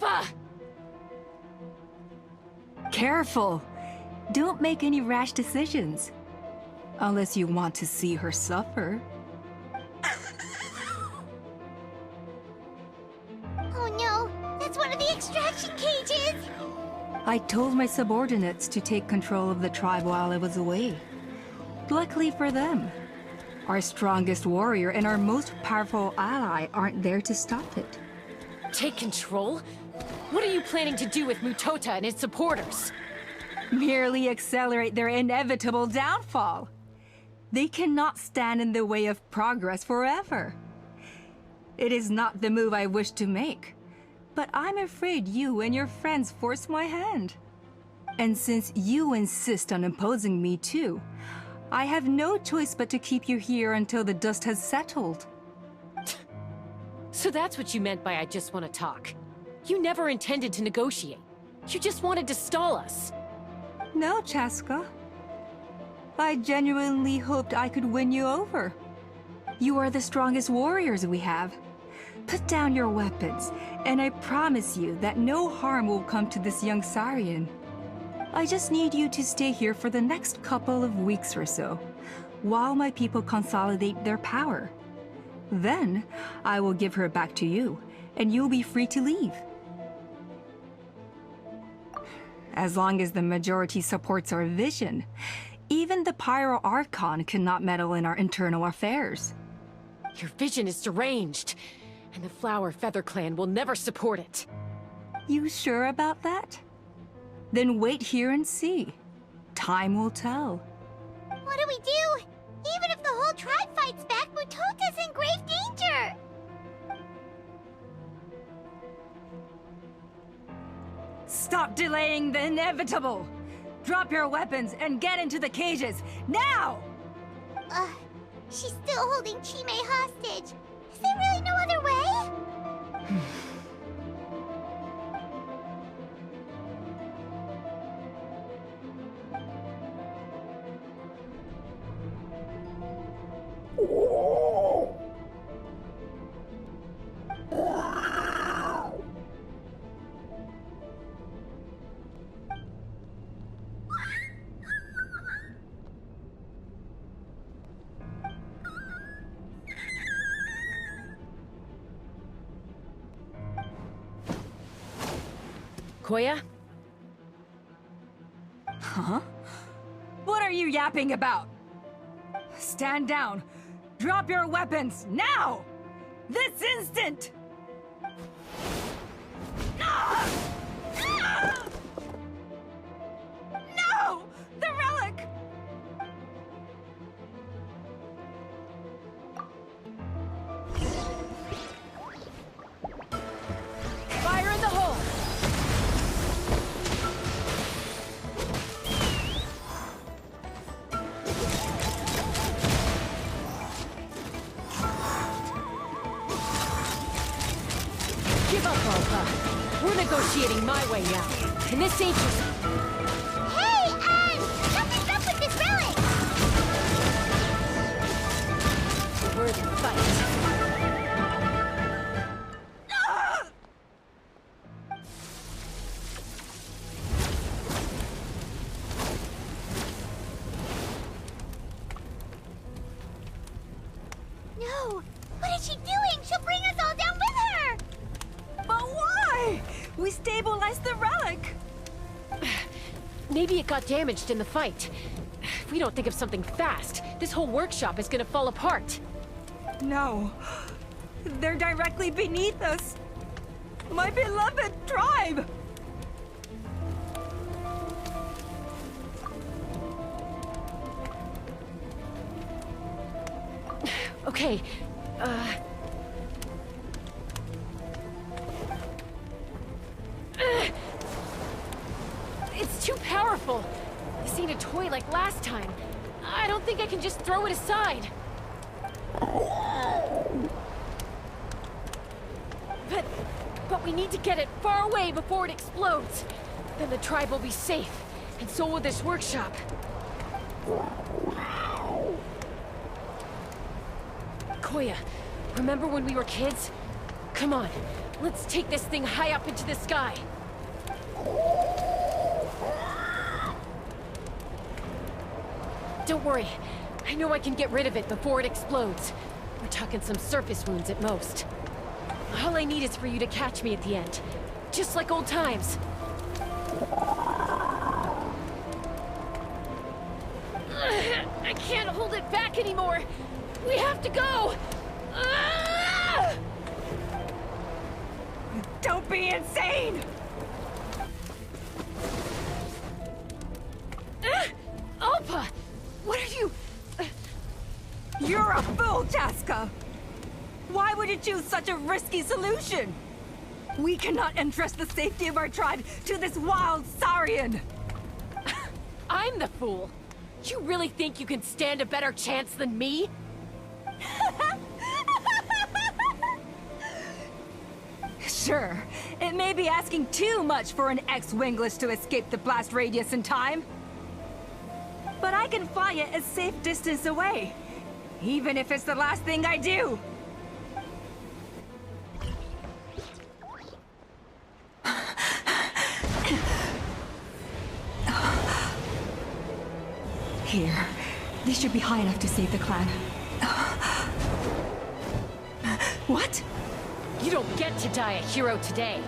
Appa! Careful. Don't make any rash decisions. Unless you want to see her suffer. Oh no, that's one of the extraction cages! I told my subordinates to take control of the tribe while I was away. Luckily for them, our strongest warrior and our most powerful ally aren't there to stop it. Take control? What are you planning to do with Mutota and his supporters? Merely accelerate their inevitable downfall. They cannot stand in the way of progress forever. It is not the move I wish to make, but I'm afraid you and your friends force my hand. And since you insist on imposing me too, I have no choice but to keep you here until the dust has settled. So that's what you meant by I just want to talk. You never intended to negotiate. You just wanted to stall us. No, Chaska. I genuinely hoped I could win you over. You are the strongest warriors we have. Put down your weapons, and I promise you that no harm will come to this young Saurian. I just need you to stay here for the next couple of weeks or so, while my people consolidate their power. Then, I will give her back to you, and you'll be free to leave. As long as the majority supports our vision, even the Pyro Archon cannot meddle in our internal affairs. Your vision is deranged, and the Flower Feather Clan will never support it. You sure about that? Then wait here and see. Time will tell. What do we do? Even if the whole tribe fights back, Mutota's in grave danger! Stop delaying the inevitable! Drop your weapons and get into the cages, now! She's still holding Chime hostage. Is there really no other way? Koya? Huh? What are you yapping about? Stand down. Drop your weapons, now! This instant! No! The relic! Fire in the hole! Give up, Alpha. We're negotiating my way now. And this ain't just... Hey, something's up with this relic! Worthy fight. No! What is she doing? She'll bring us all down with her! But why? We stabilized the relic! Maybe it got damaged in the fight. If we don't think of something fast, this whole workshop is gonna fall apart. No. They're directly beneath us. My beloved tribe! Okay, it's too powerful. This ain't a toy like last time. I don't think I can just throw it aside. But we need to get it far away before it explodes. Then the tribe will be safe, and so will this workshop. Koya, remember when we were kids? Come on, Let's take this thing high up into the sky. Don't worry. I know I can get rid of it before it explodes. We're talking some surface wounds at most. All I need is for you to catch me at the end. Just like old times. I can't hold it back anymore. We have to go. Don't be insane! Alpa! What are you... You're a fool, Chaska! Why would you choose such a risky solution? We cannot entrust the safety of our tribe to this wild Saurian! I'm the fool. You really think you can stand a better chance than me? Sure, it may be asking too much for an ex-wingless to escape the blast radius in time. But I can fly it a safe distance away, even if it's the last thing I do. Here, this should be high enough to save the clan. What? You don't get to die a hero today.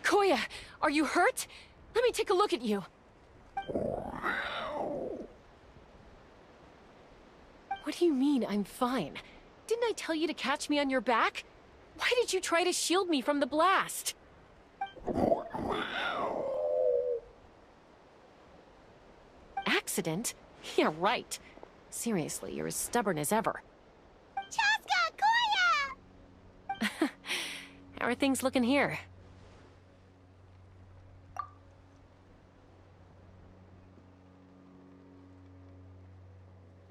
Koya, are you hurt? Let me take a look at you. What do you mean, I'm fine? Didn't I tell you to catch me on your back? Why did you try to shield me from the blast? Accident? Yeah, right. Seriously, you're as stubborn as ever. Chaska! Koya! How are things looking here?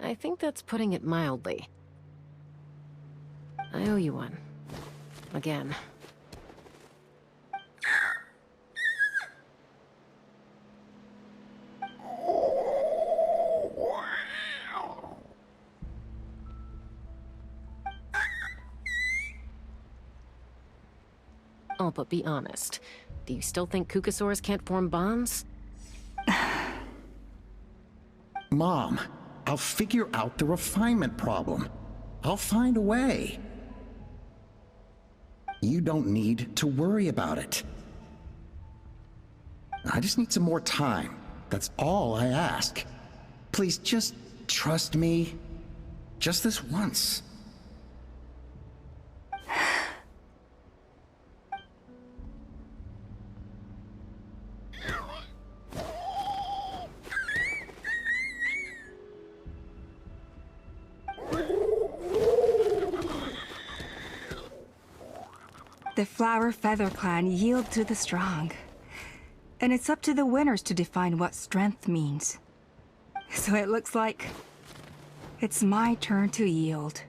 I think that's putting it mildly. I owe you one. Again. Oh, but be honest. Do you still think Kukasaurs can't form bonds? Mom, I'll figure out the refinement problem. I'll find a way. You don't need to worry about it. I just need some more time. That's all I ask. Please just trust me. Just this once. The Flower Feather Clan yield to the strong. And it's up to the winners to define what strength means. So it looks like it's my turn to yield.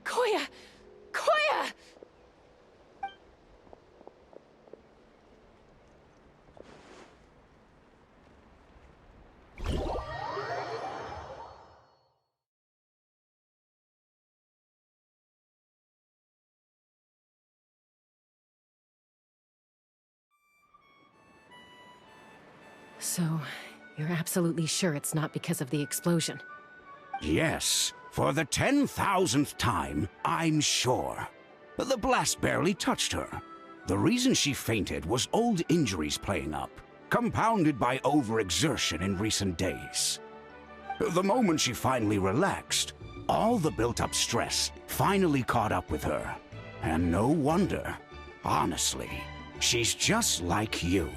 Koya! Koya! So, you're absolutely sure it's not because of the explosion? Yes, for the 10,000th time, I'm sure. The blast barely touched her. The reason she fainted was old injuries playing up, compounded by overexertion in recent days. The moment she finally relaxed, all the built-up stress finally caught up with her. And no wonder. Honestly, she's just like you.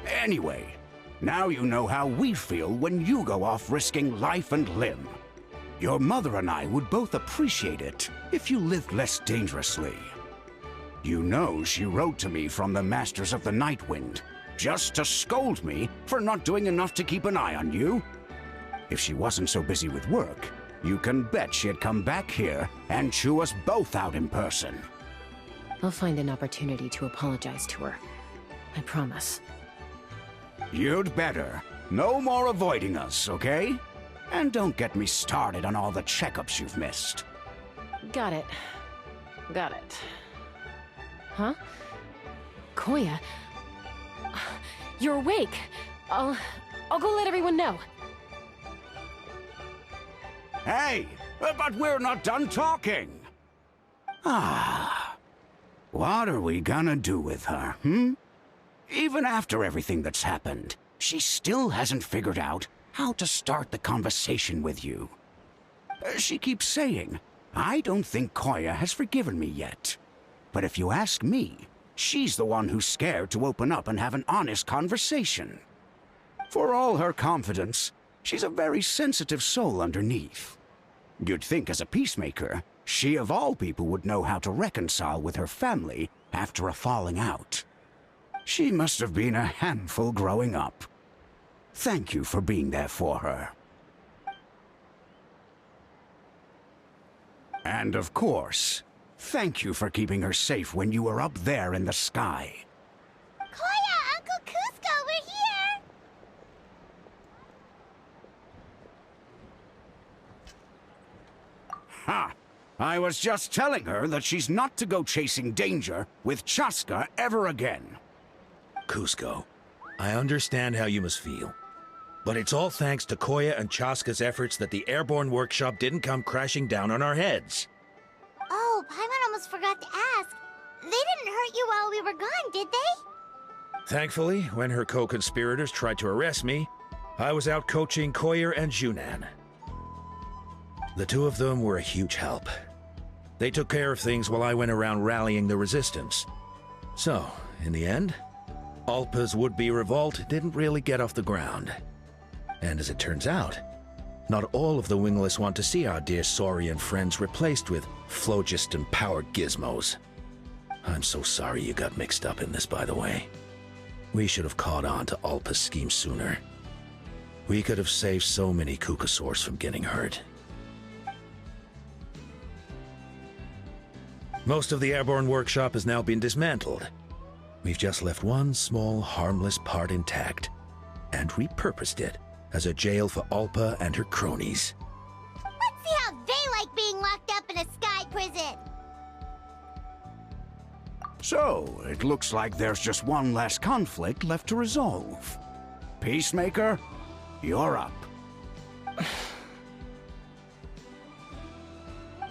Anyway, now you know how we feel when you go off risking life and limb. Your mother and I would both appreciate it if you lived less dangerously. You know she wrote to me from the Masters of the Nightwind, just to scold me for not doing enough to keep an eye on you. If she wasn't so busy with work, you can bet she'd come back here and chew us both out in person. I'll find an opportunity to apologize to her. I promise. You'd better. No more avoiding us, okay? And don't get me started on all the checkups you've missed. Got it. Got it. Huh? Koya? You're awake. I'll go let everyone know. Hey, but we're not done talking. What are we gonna do with her, Even after everything that's happened, she still hasn't figured out how to start the conversation with you. She keeps saying, I don't think Koya has forgiven me yet. But if you ask me, she's the one who's scared to open up and have an honest conversation. For all her confidence, she's a very sensitive soul underneath. You'd think as a peacemaker, she of all people would know how to reconcile with her family after a falling out. She must have been a handful growing up. Thank you for being there for her. And of course, thank you for keeping her safe when you were up there in the sky. Koya, Uncle Cusco, we're here! Ha! I was just telling her that she's not to go chasing danger with Chaska ever again. Cusco, I understand how you must feel. But it's all thanks to Koya and Chaska's efforts that the airborne workshop didn't come crashing down on our heads. Oh, Paimon almost forgot to ask. They didn't hurt you while we were gone, did they? Thankfully, when her co-conspirators tried to arrest me, I was out coaching Koya and Junan. The two of them were a huge help. They took care of things while I went around rallying the resistance. So, in the end, Alpa's would-be revolt didn't really get off the ground. And as it turns out, not all of the Wingless want to see our dear Saurian friends replaced with phlogiston-powered gizmos. I'm so sorry you got mixed up in this, by the way. We should have caught on to Alpa's scheme sooner. We could have saved so many Kukasaurs from getting hurt. Most of the airborne workshop has now been dismantled. We've just left one small, harmless part intact, and repurposed it as a jail for Alpa and her cronies. Let's see how they like being locked up in a sky prison! So, it looks like there's just one last conflict left to resolve. Peacemaker, you're up.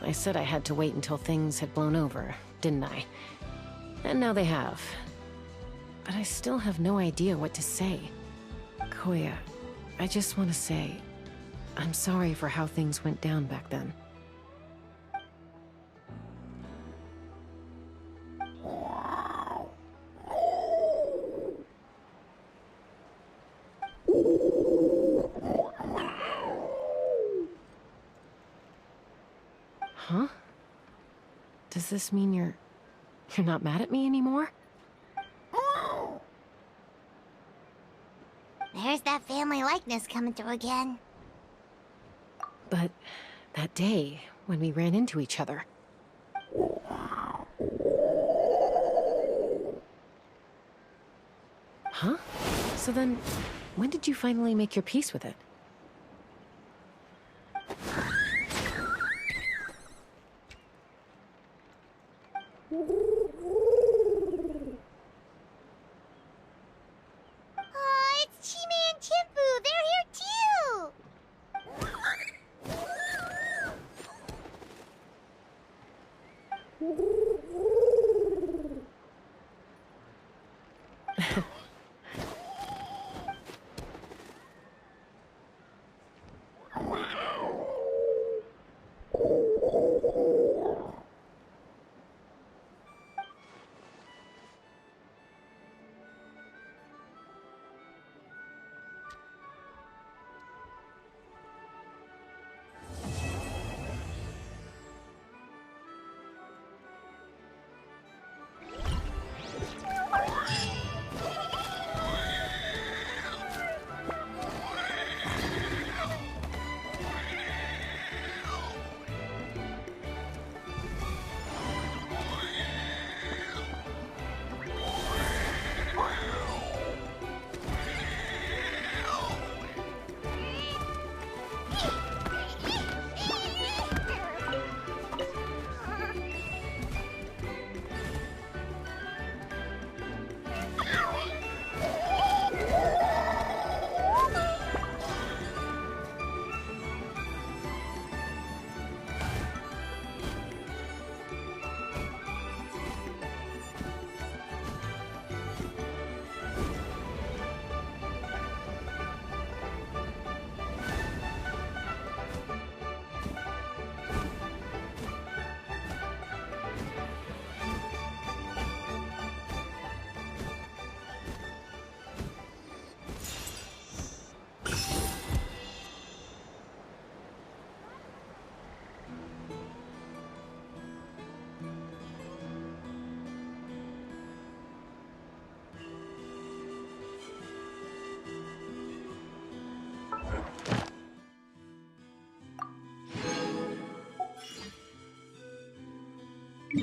I said I had to wait until things had blown over, didn't I? And now they have. But I still have no idea what to say. Koya, I just want to say, I'm sorry for how things went down back then. Huh? Does this mean you're not mad at me anymore? There's that family likeness coming through again. But that day, when we ran into each other... Huh? So then, when did you finally make your peace with it? Oh, it's Ad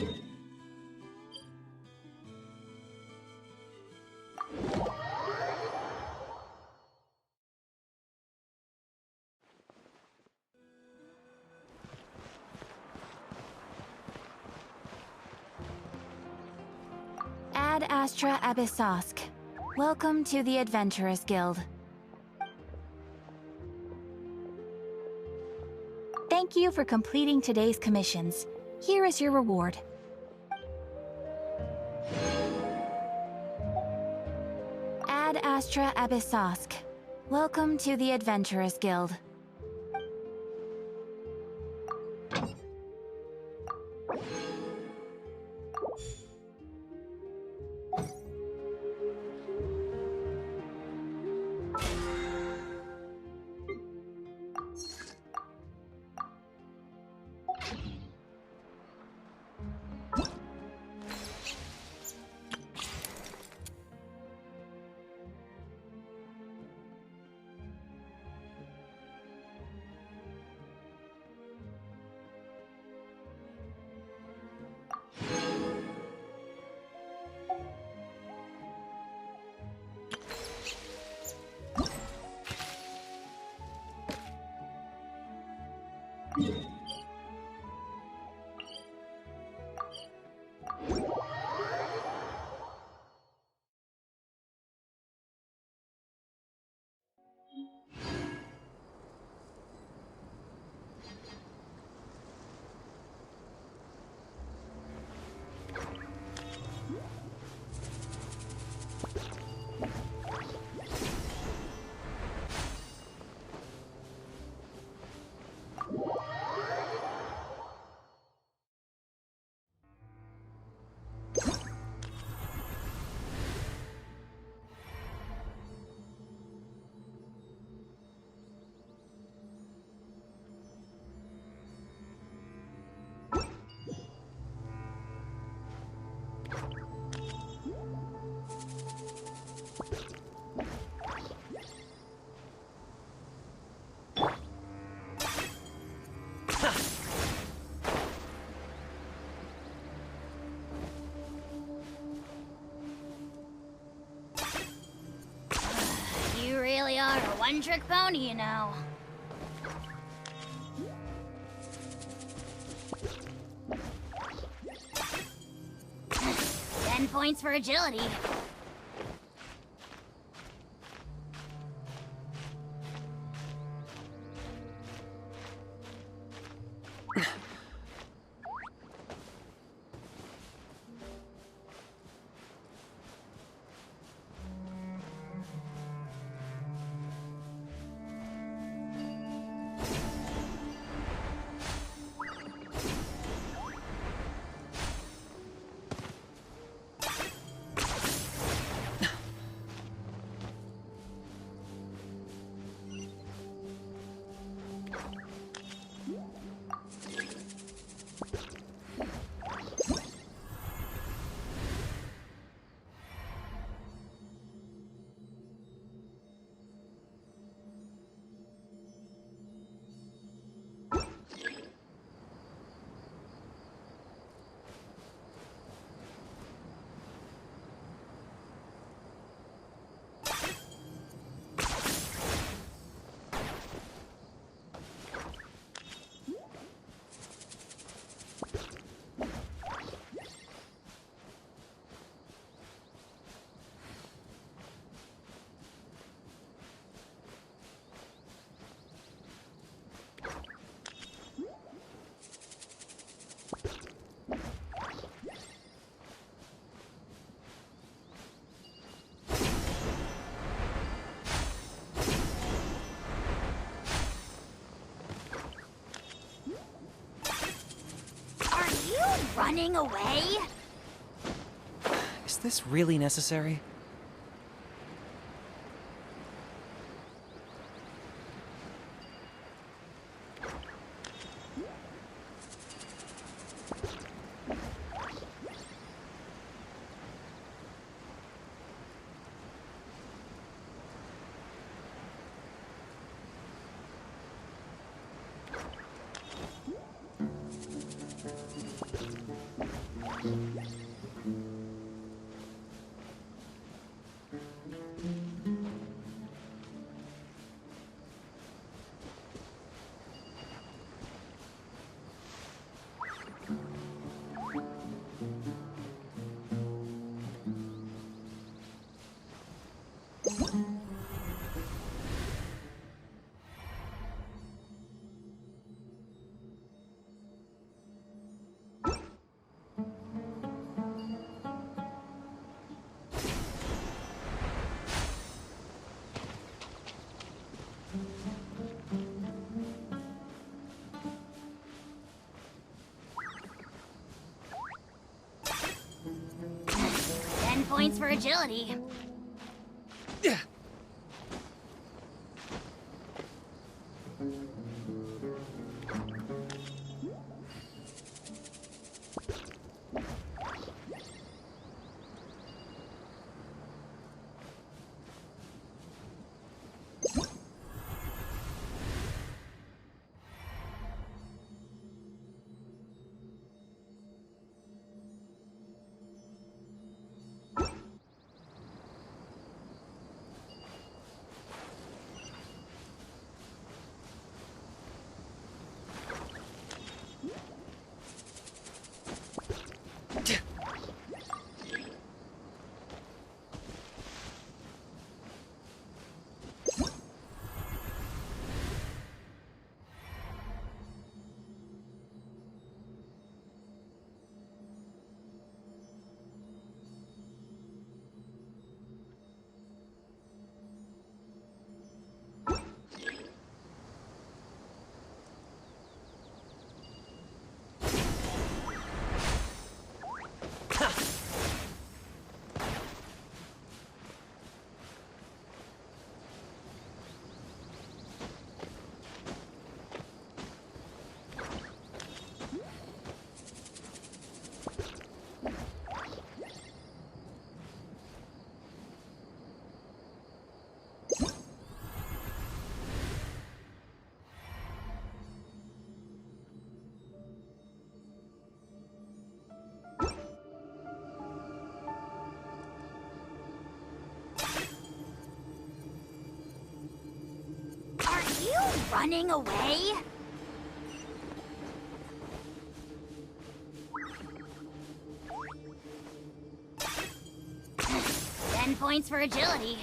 Astra Abyssosk. Welcome to the Adventurers Guild. Thank you for completing today's commissions. Here is your reward. Ad Astra Abyssosk. Welcome to the Adventurers Guild. You really are a one-trick pony, you know. 10 points for agility. Running away? Is this really necessary? Points for agility. Yeah. Running away? Ten points for agility.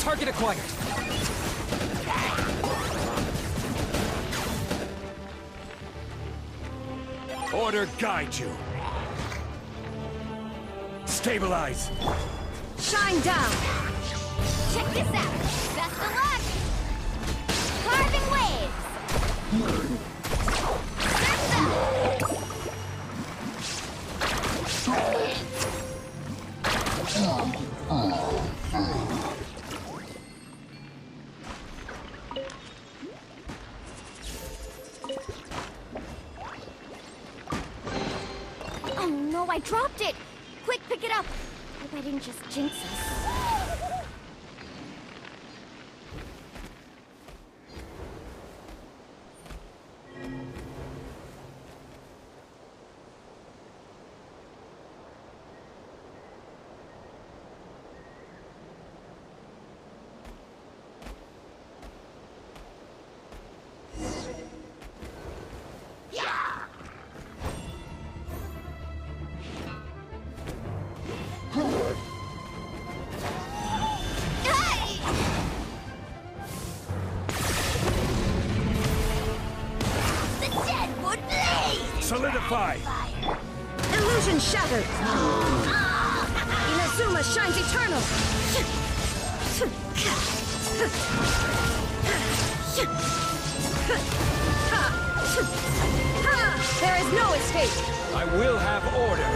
Target acquired. Order guide you. Stabilize. Shine down! Check this out! Best of luck! Carving waves! Oh no, I dropped it! Quick, pick it up! Hope I didn't just jinx us. Solidify! Illusion shattered! Inazuma shines eternal! There is no escape! I will have order!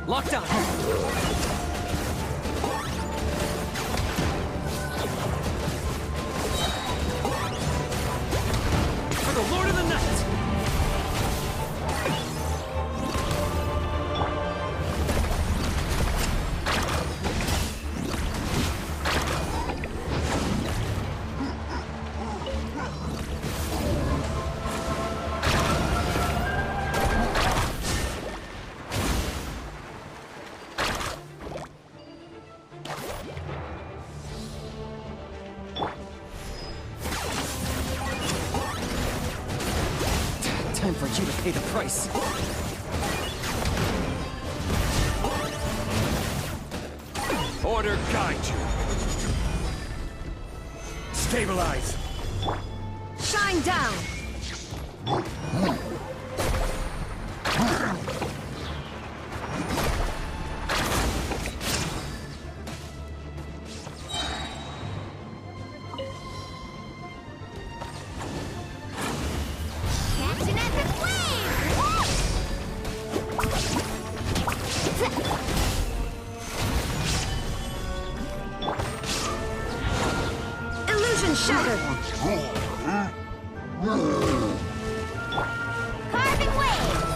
Locked on. For the Lord of the Night. Time for you to pay the price. Order guide you. Stabilize. Shine down! Captain Epic Wave! Illusion shattered! Carving waves!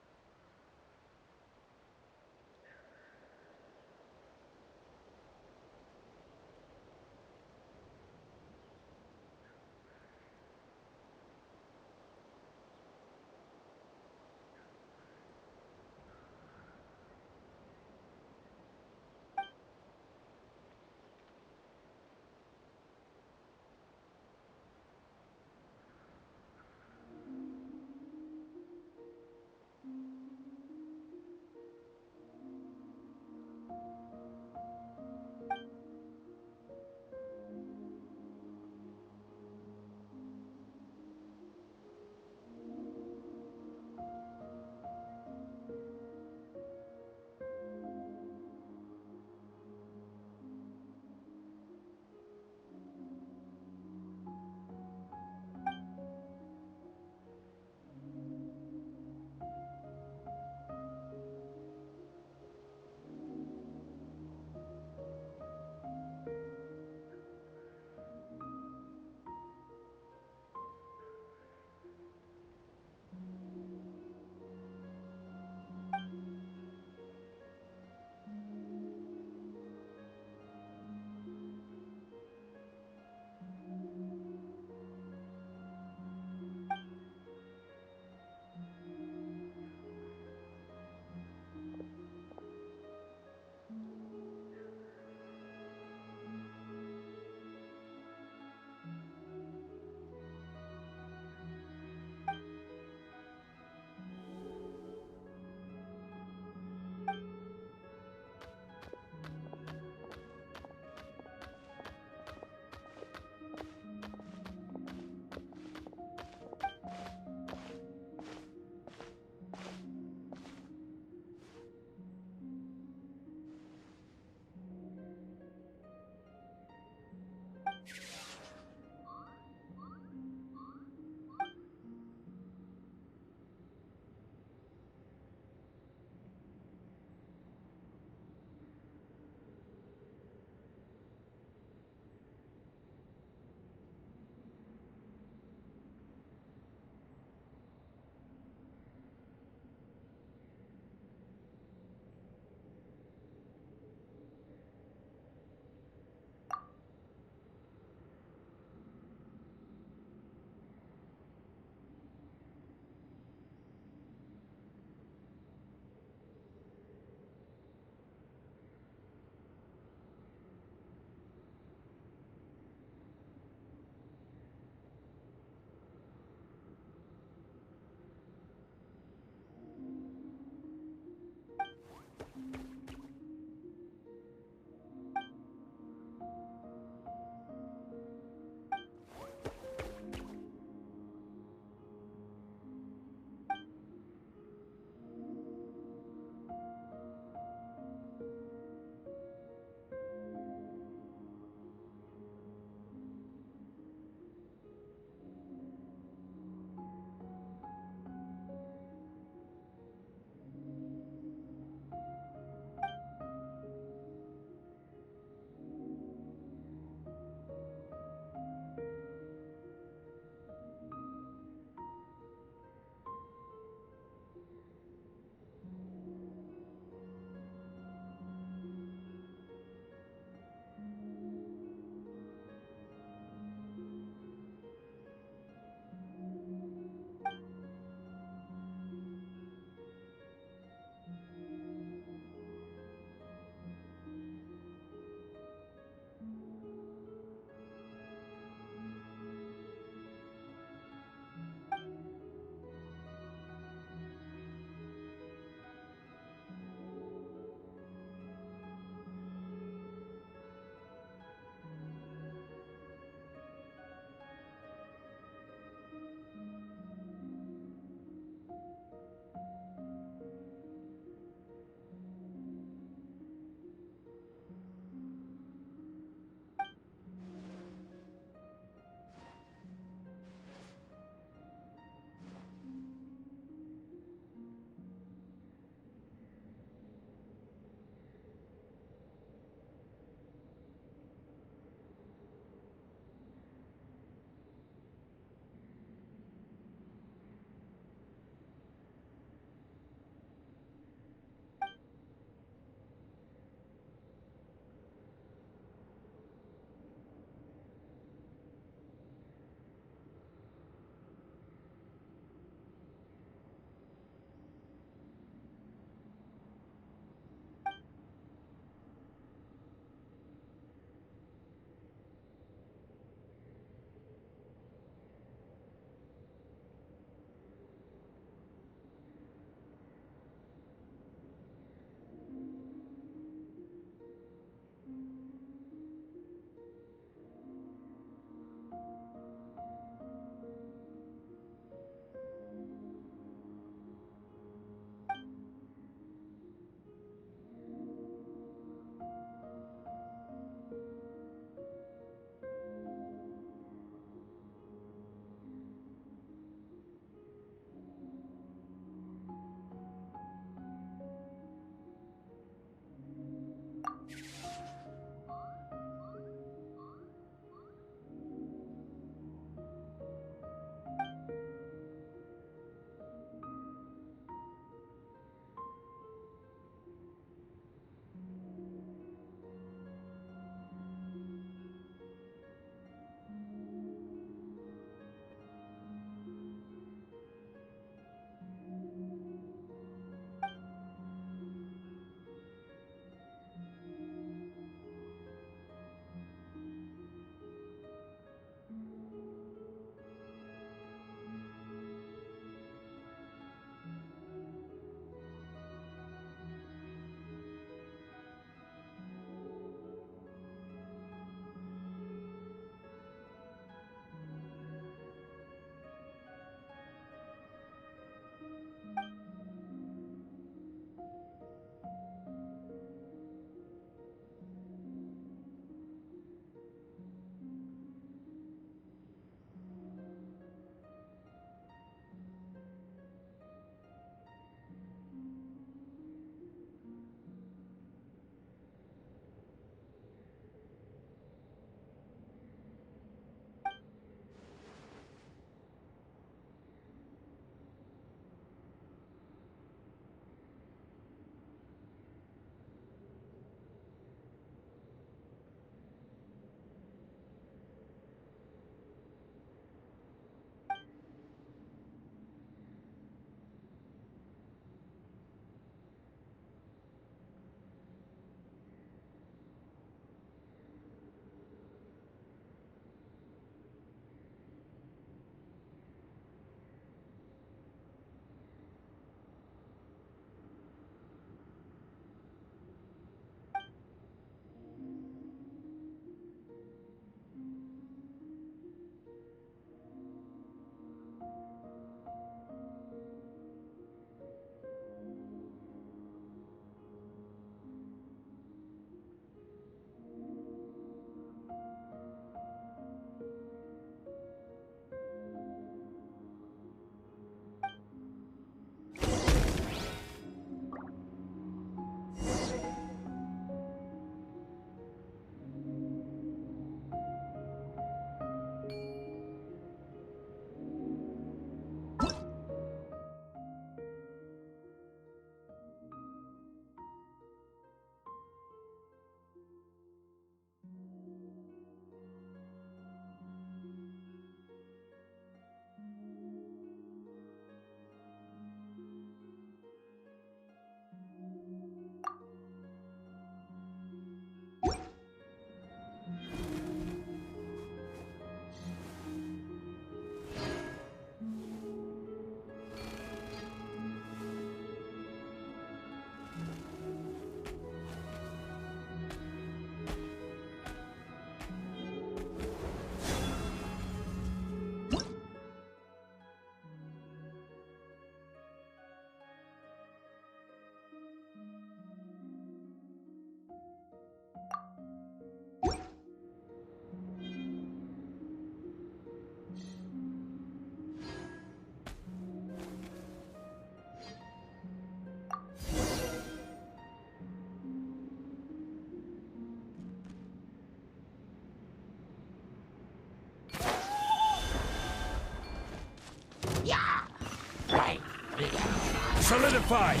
Solidified!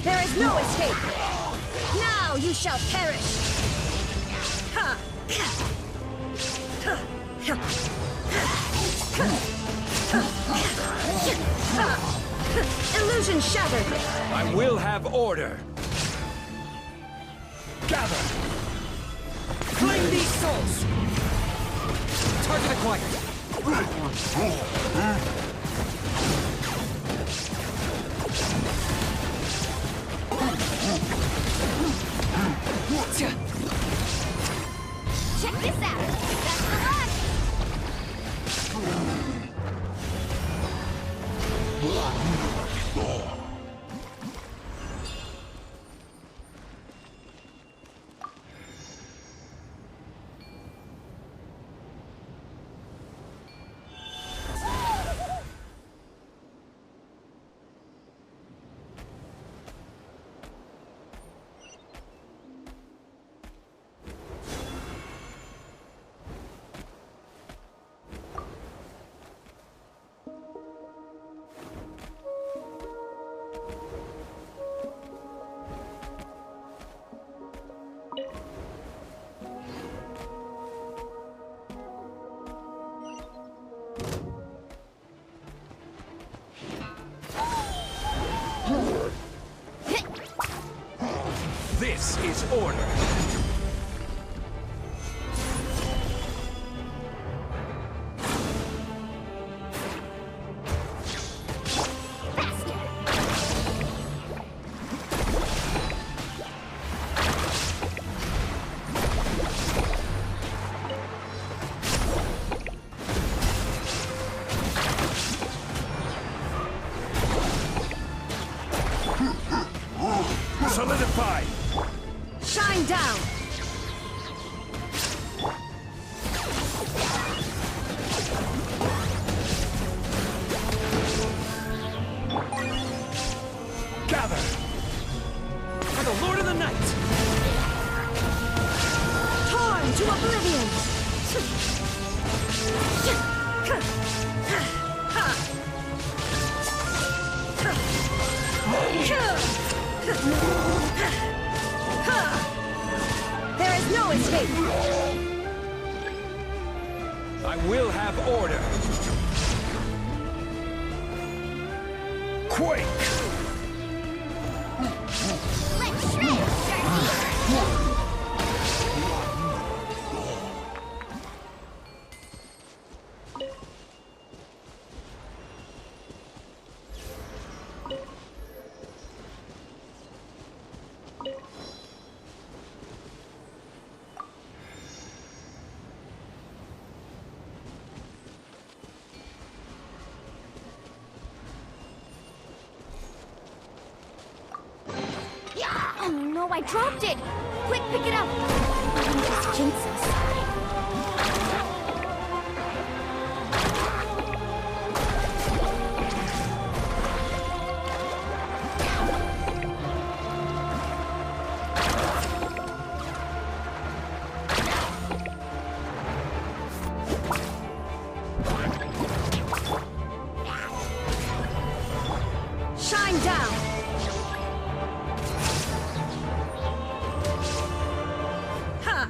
There is no escape! Now you shall perish! Ha! Illusion shattered! I will have order! Gather! Claim these souls! Target acquired. Check this out. That's the luck. This is order! Solidify! Shine down! Gather! For the Lord of the Night! Torn to oblivion! There is no escape! I will have order! Quake! Let's shred, Sharky! Oh no, I dropped it! Quick, pick it up! I'm just Jinx's. Shine down! Ha!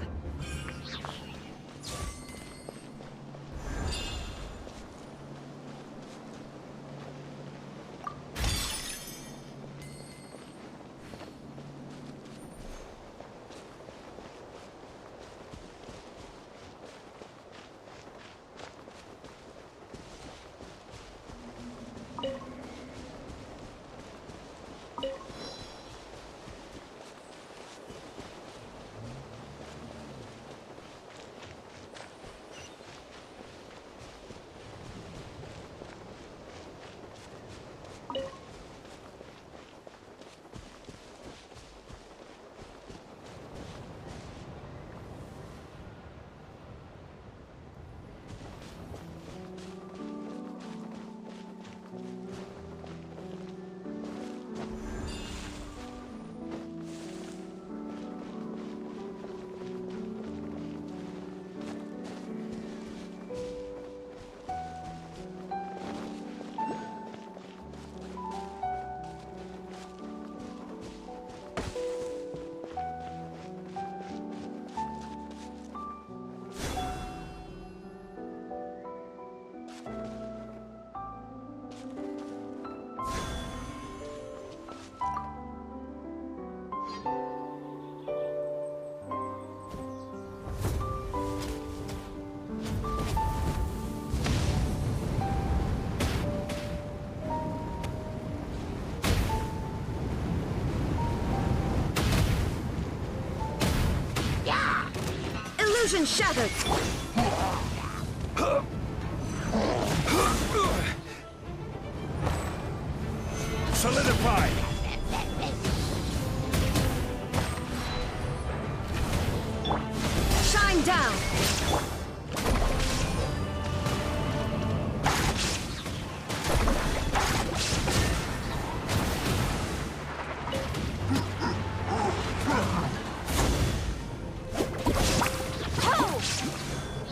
Illusion shattered! Solidify! Shine down!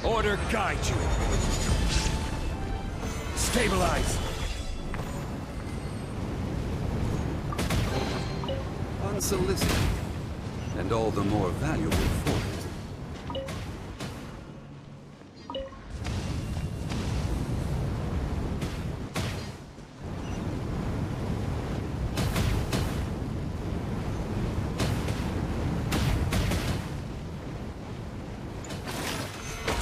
Order guide you. Stabilize. Unsolicited, and all the more valuable for it.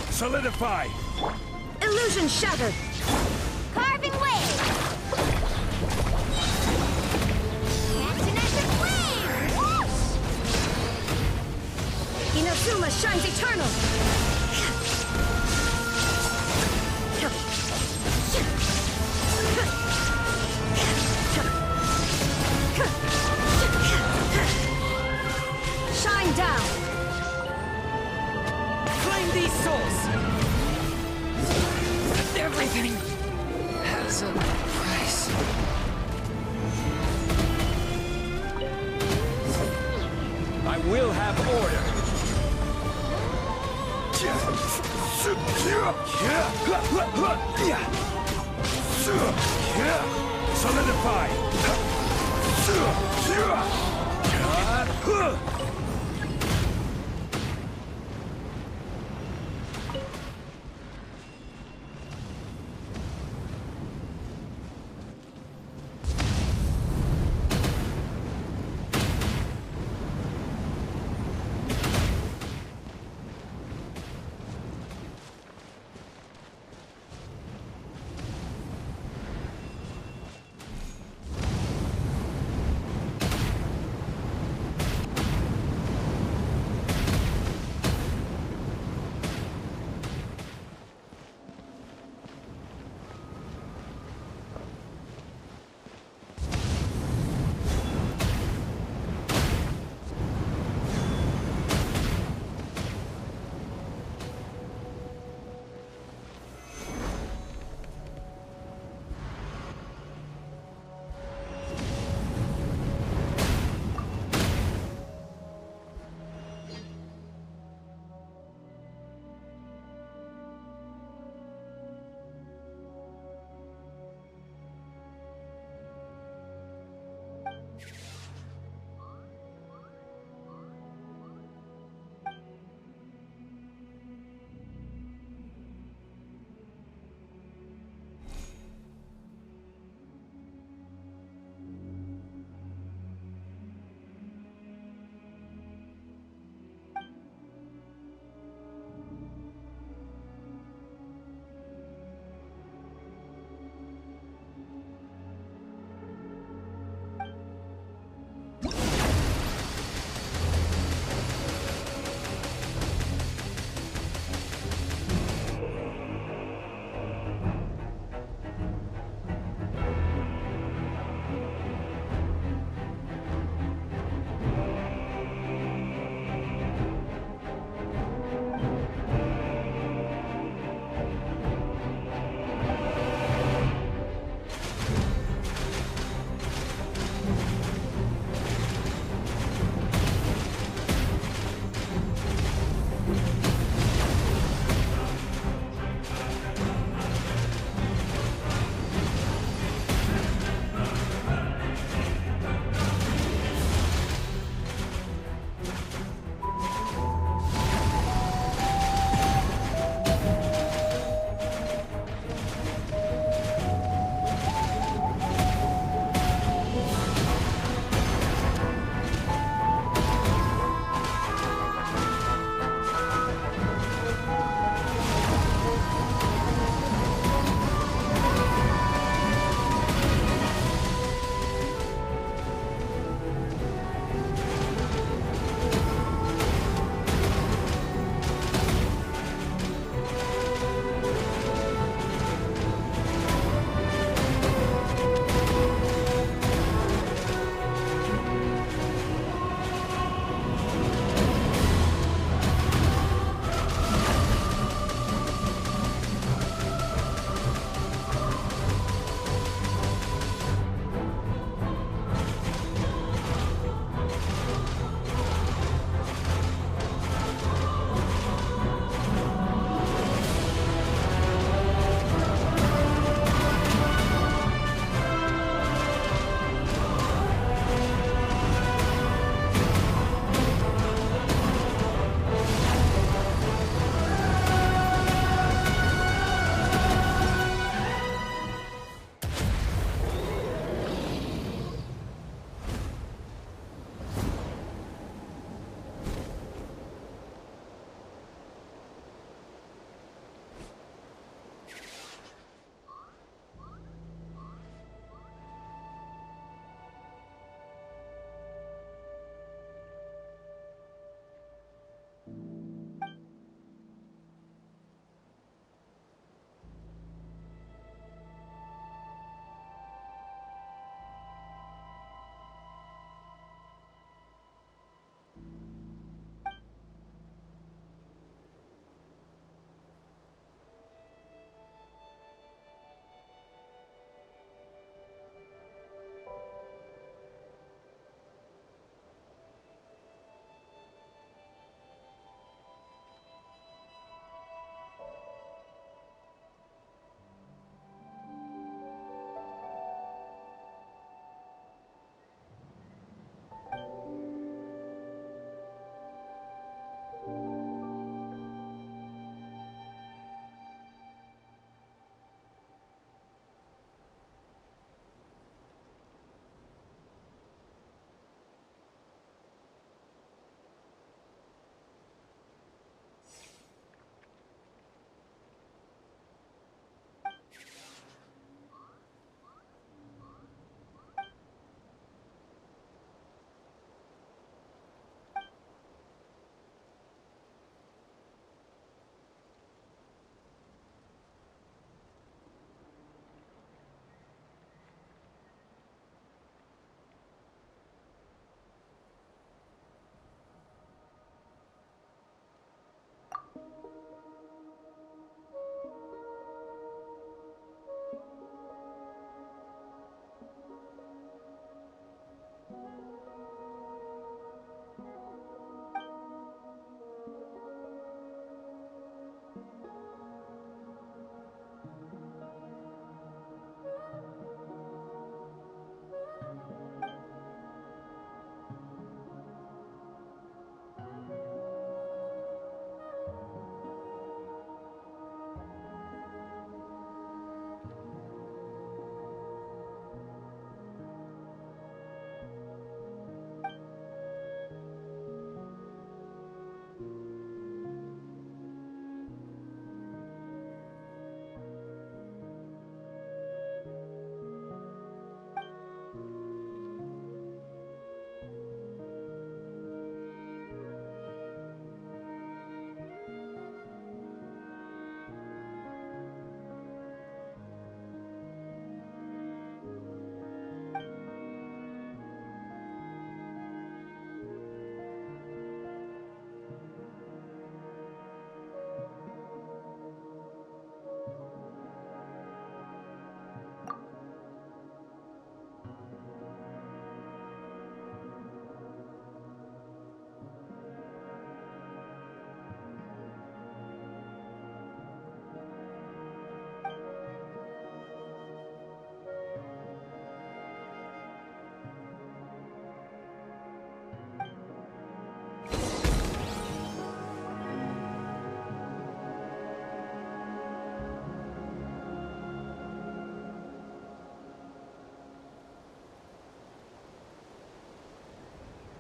Solidify! Illusion shattered! Carving wave! Antinectic wave! Whoosh! Inazuma shines eternal! Shine down! Claim these souls! Everything has a price. I will have order. Solidify!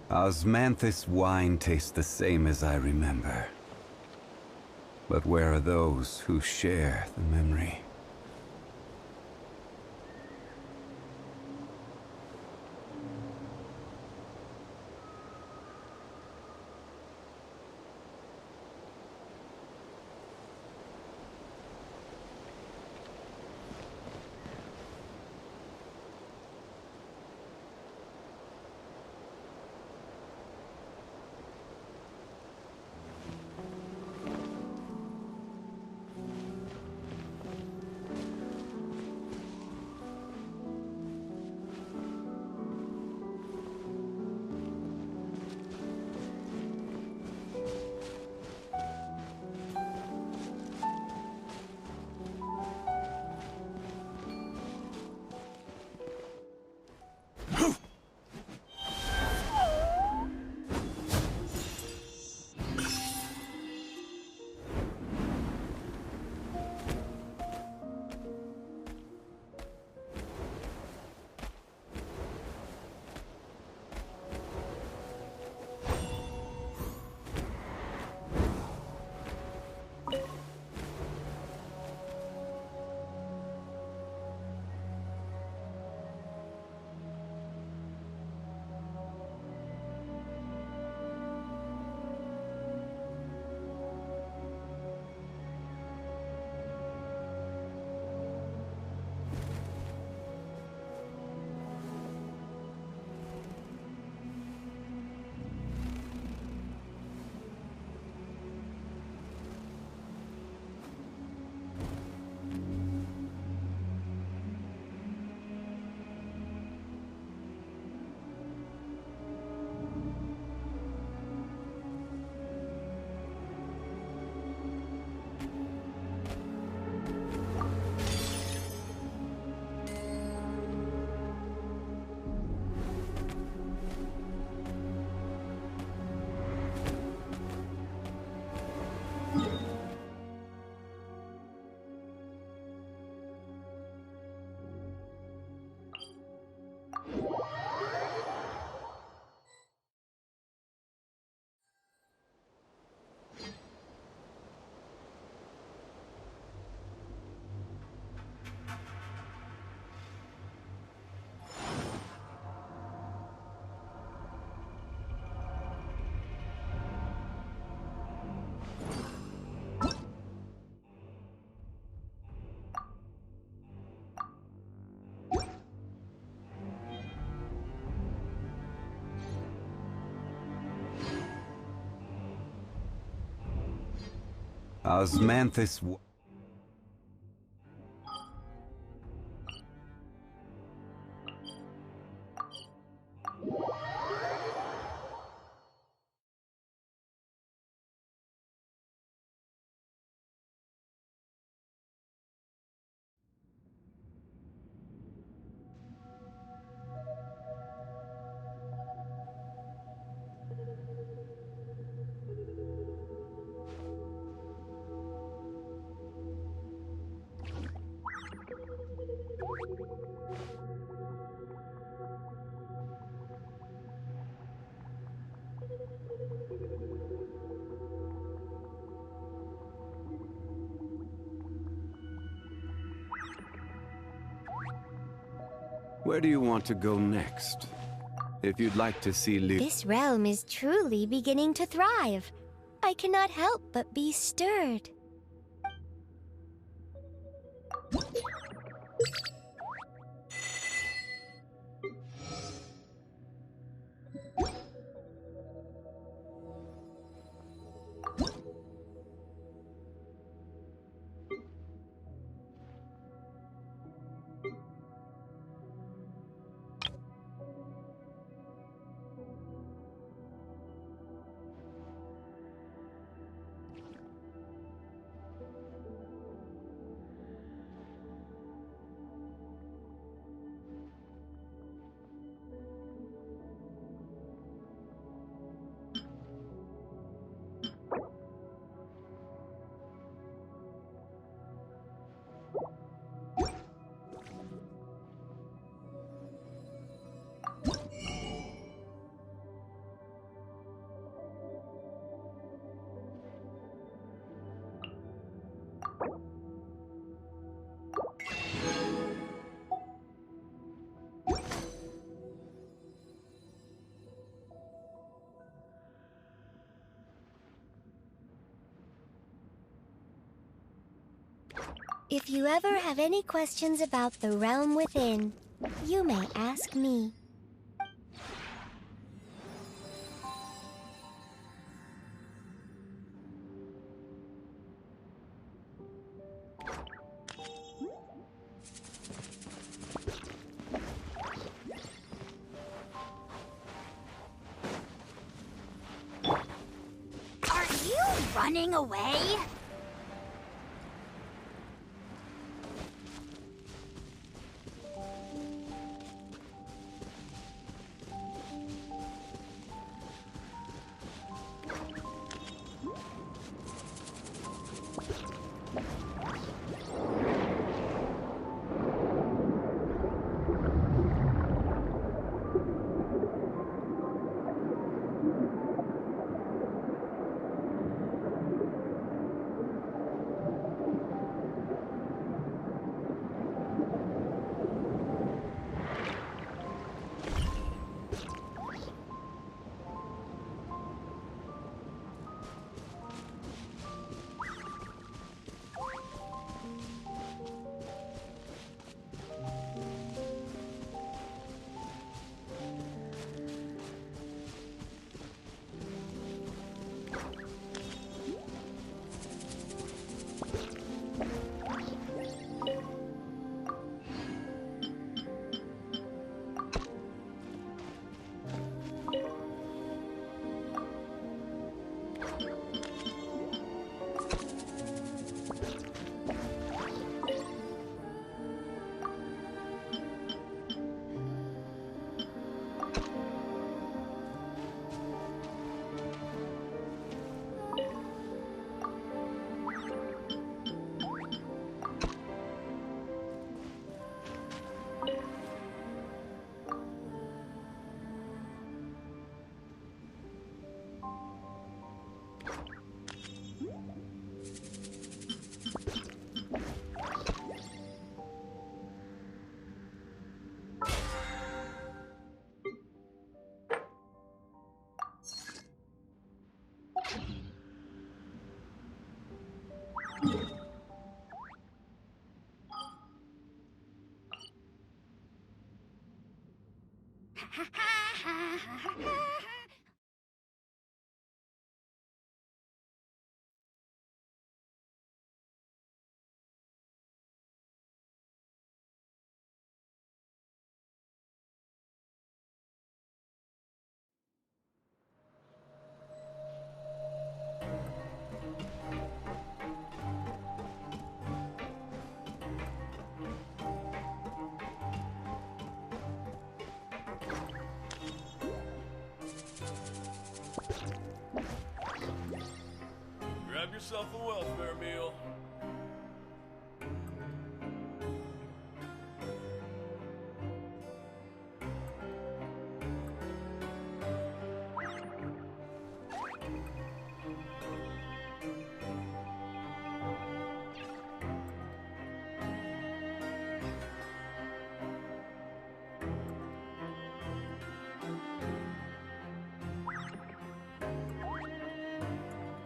Osmanthus wine tastes the same as I remember. But where are those who share the memory? Osmanthus. Where do you want to go next? If you'd like to see This realm is truly beginning to thrive. I cannot help but be stirred. If you ever have any questions about the realm within, you may ask me. Are you running away? Grab yourself a welfare meal.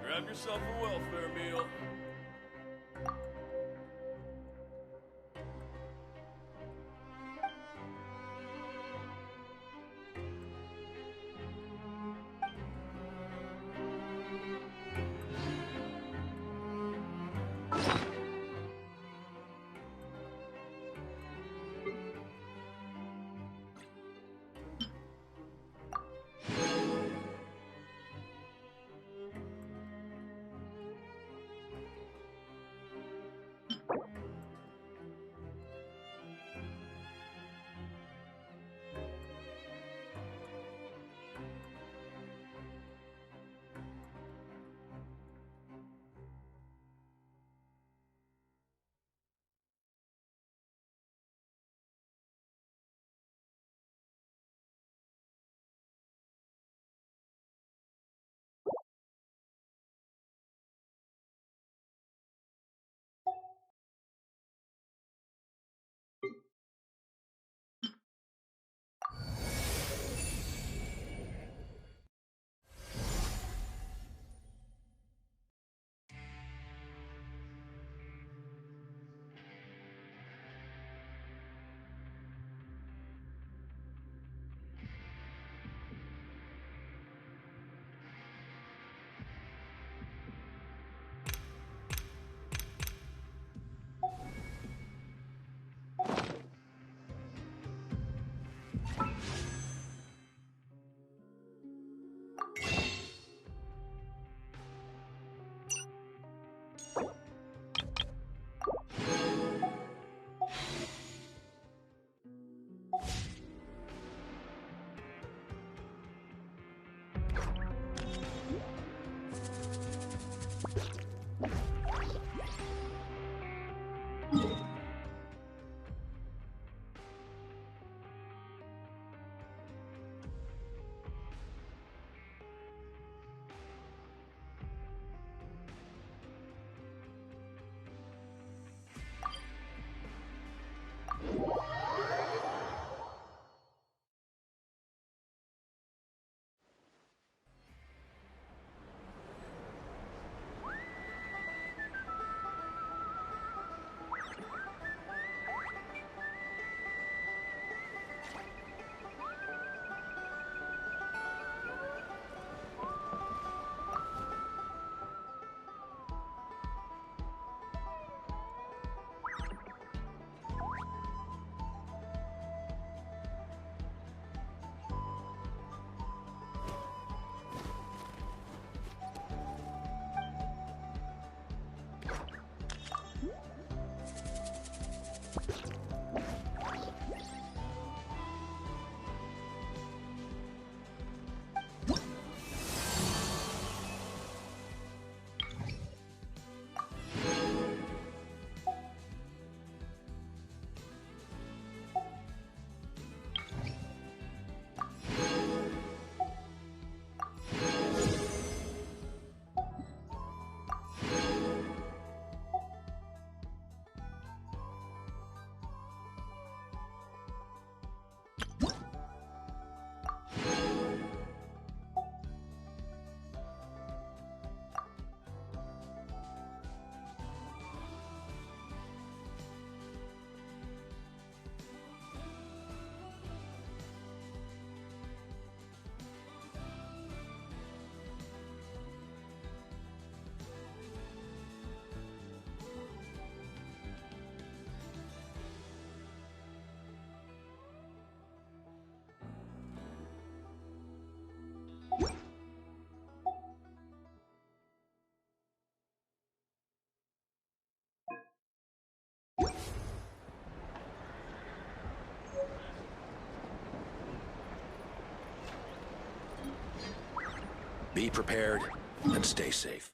Grab yourself a welfare meal. Be prepared and stay safe.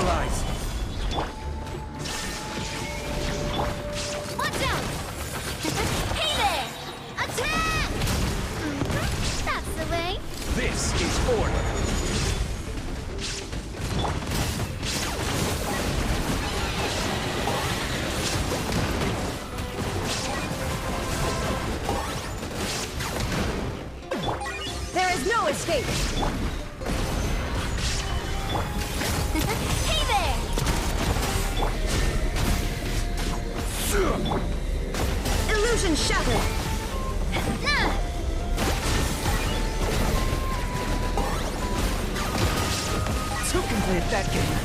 Stabilize. Watch out! Hey there! Attack! That's the way. This is order. There is no escape! Hey there! Illusion shattered! Who can play at that game?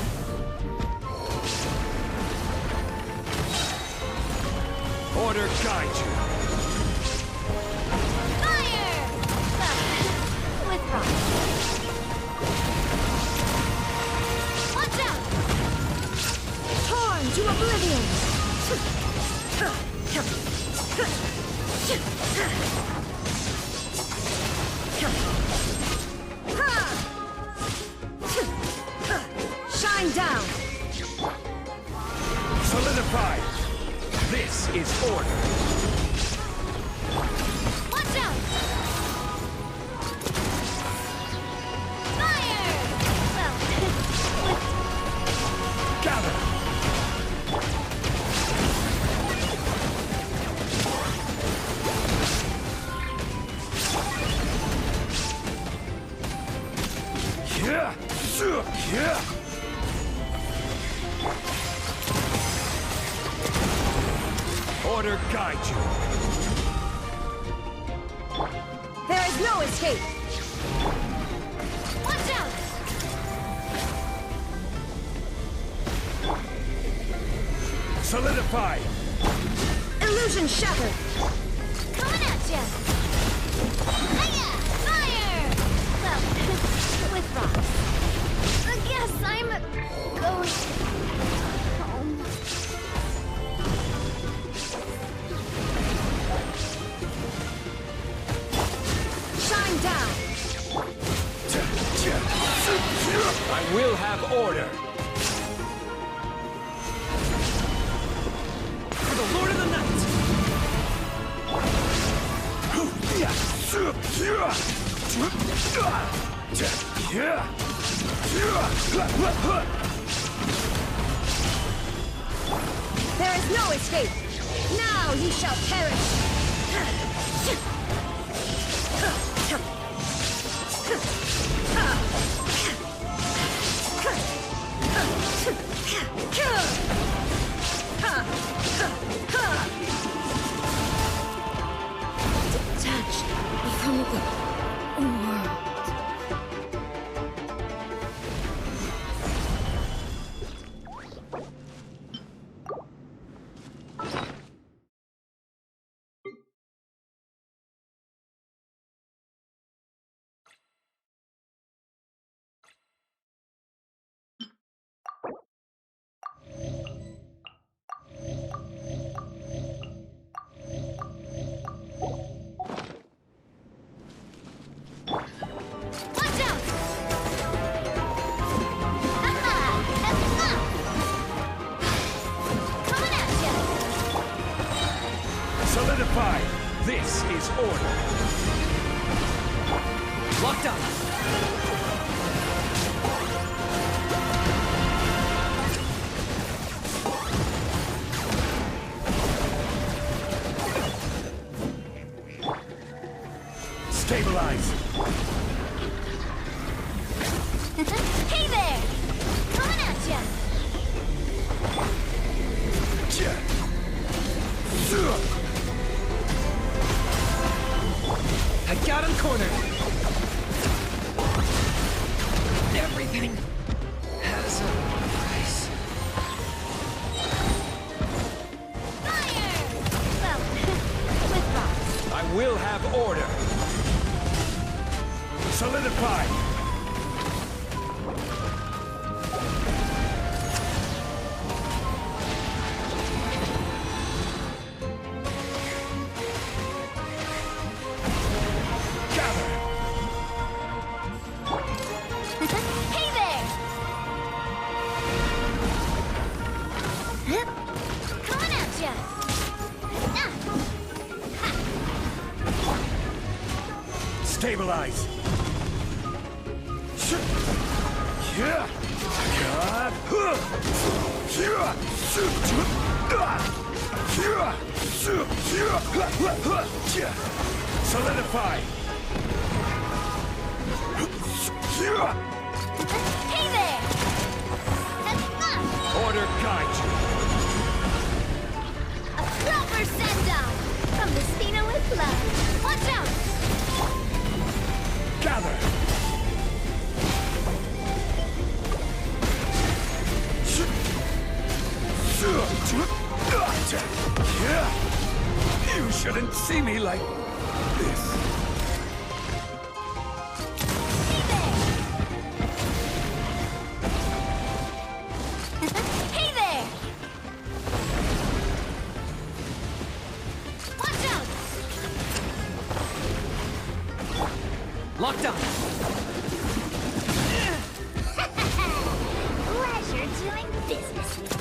Order guide you. Fire! With rock. Watch out! Torn to oblivion! Shine down! Solidify. This is order. Watch out! Fire! Gather. Yeah. Yeah. Order guide you. There is no escape! Watch out! Solidify. Illusion shattered! Coming at ya! Hiya! Fire! Well, with rocks. I guess I'm going home. Shine down! I will have order. For the Lord of the Night. There is no escape! Now you shall perish! Detached from the world. Watch out! Coming at ya! Solidify. This is order. Locked up. Stabilize. Hey there! Coming at ya! I got him cornered. Everything has a price. Fire! Well, with rocks. I will have order. Solidify. Hey there! Stabilize! Solidify! Hey there! Order guide you! A proper send-off from the Spina with love. Watch out! Gather! You shouldn't see me like this. Hey there! Watch out! Locked on. Pleasure doing business with you.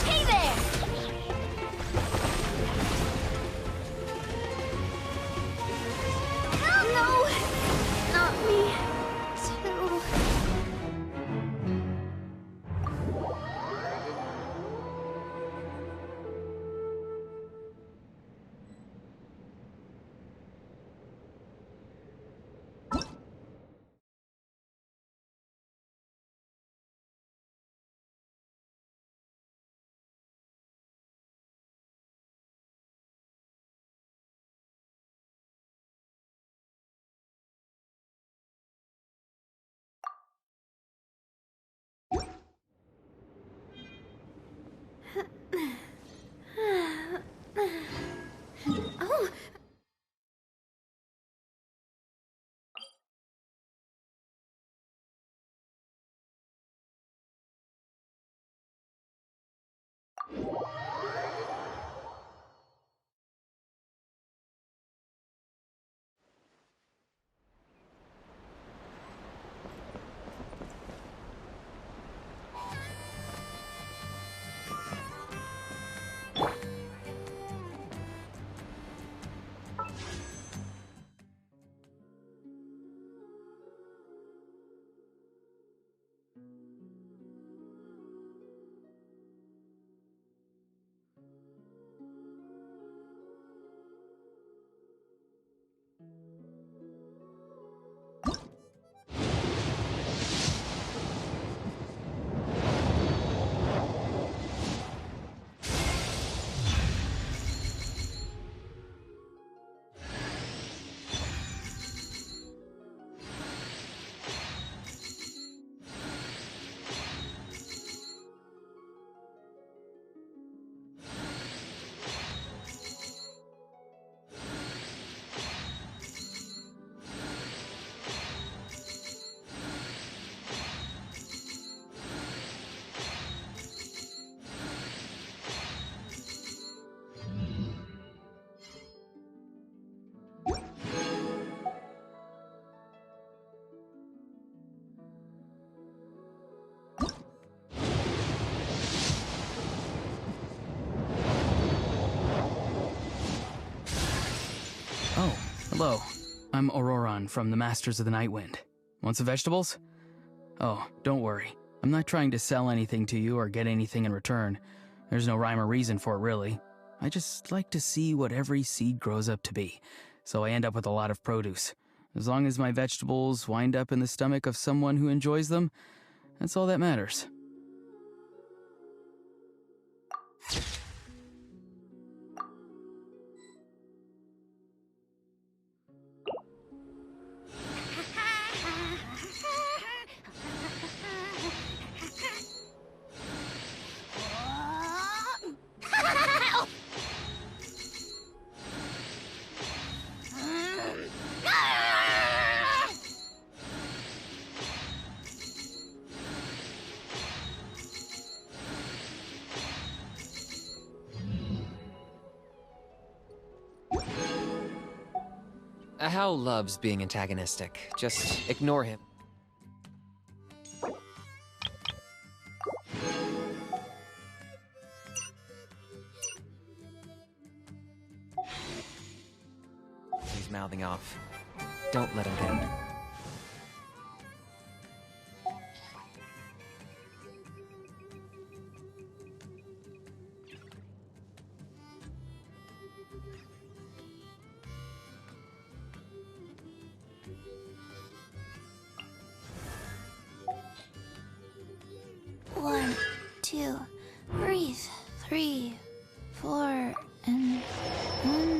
Hey there! No! Not me. Too. Oh! Oh, hello. I'm Auroron from the Masters of the Nightwind. Want some vegetables? Oh, don't worry. I'm not trying to sell anything to you or get anything in return. There's no rhyme or reason for it, really. I just like to see what every seed grows up to be, so I end up with a lot of produce. As long as my vegetables wind up in the stomach of someone who enjoys them, that's all that matters. Hal loves being antagonistic. Just ignore him. he's mouthing off. Don't let him get it. One, two, breathe. 3, 4, and 1.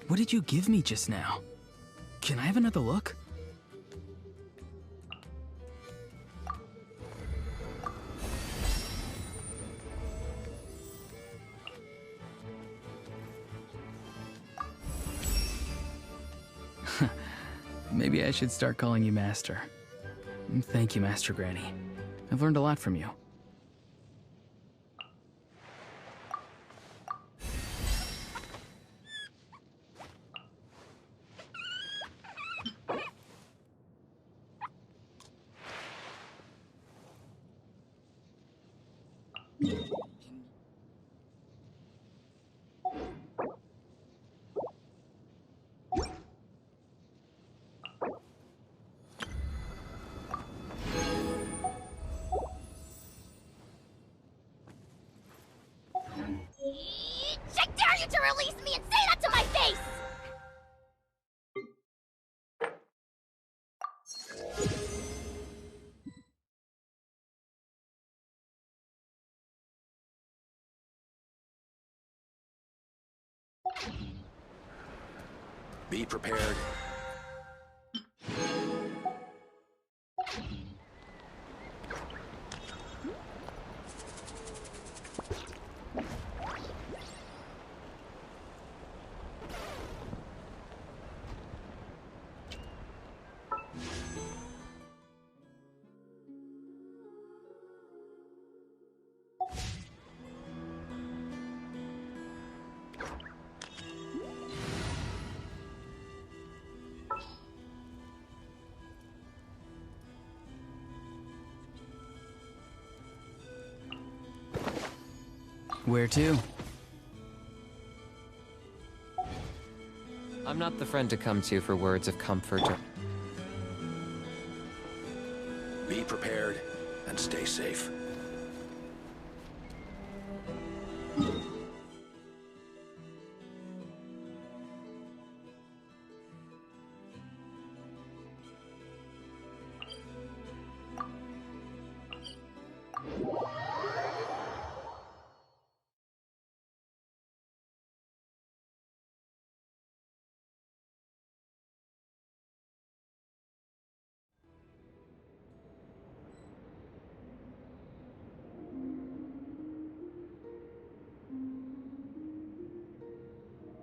What did you give me just now? Can I have another look? Maybe I should start calling you Master. Thank you, Master Granny. I've learned a lot from you. I dare you to release me and say that to my face! Be prepared. Where to? I'm not the friend to come to for words of comfort or... Be prepared and stay safe.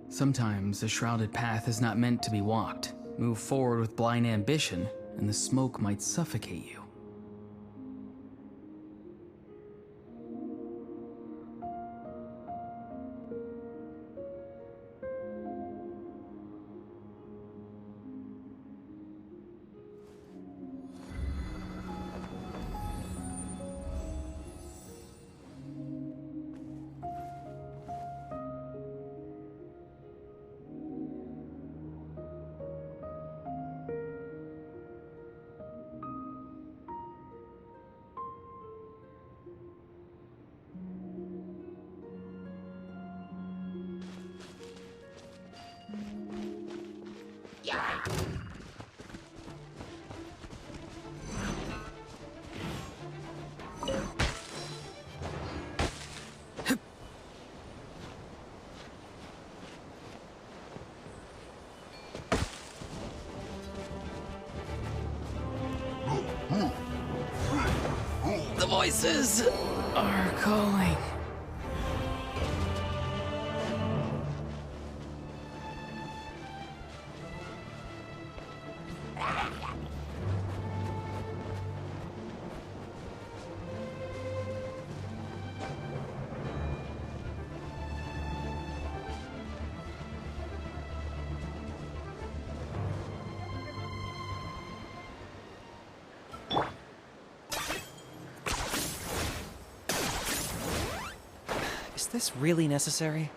Sometimes a shrouded path is not meant to be walked. Move forward with blind ambition, and the smoke might suffocate you. The voices are calling. Is this really necessary?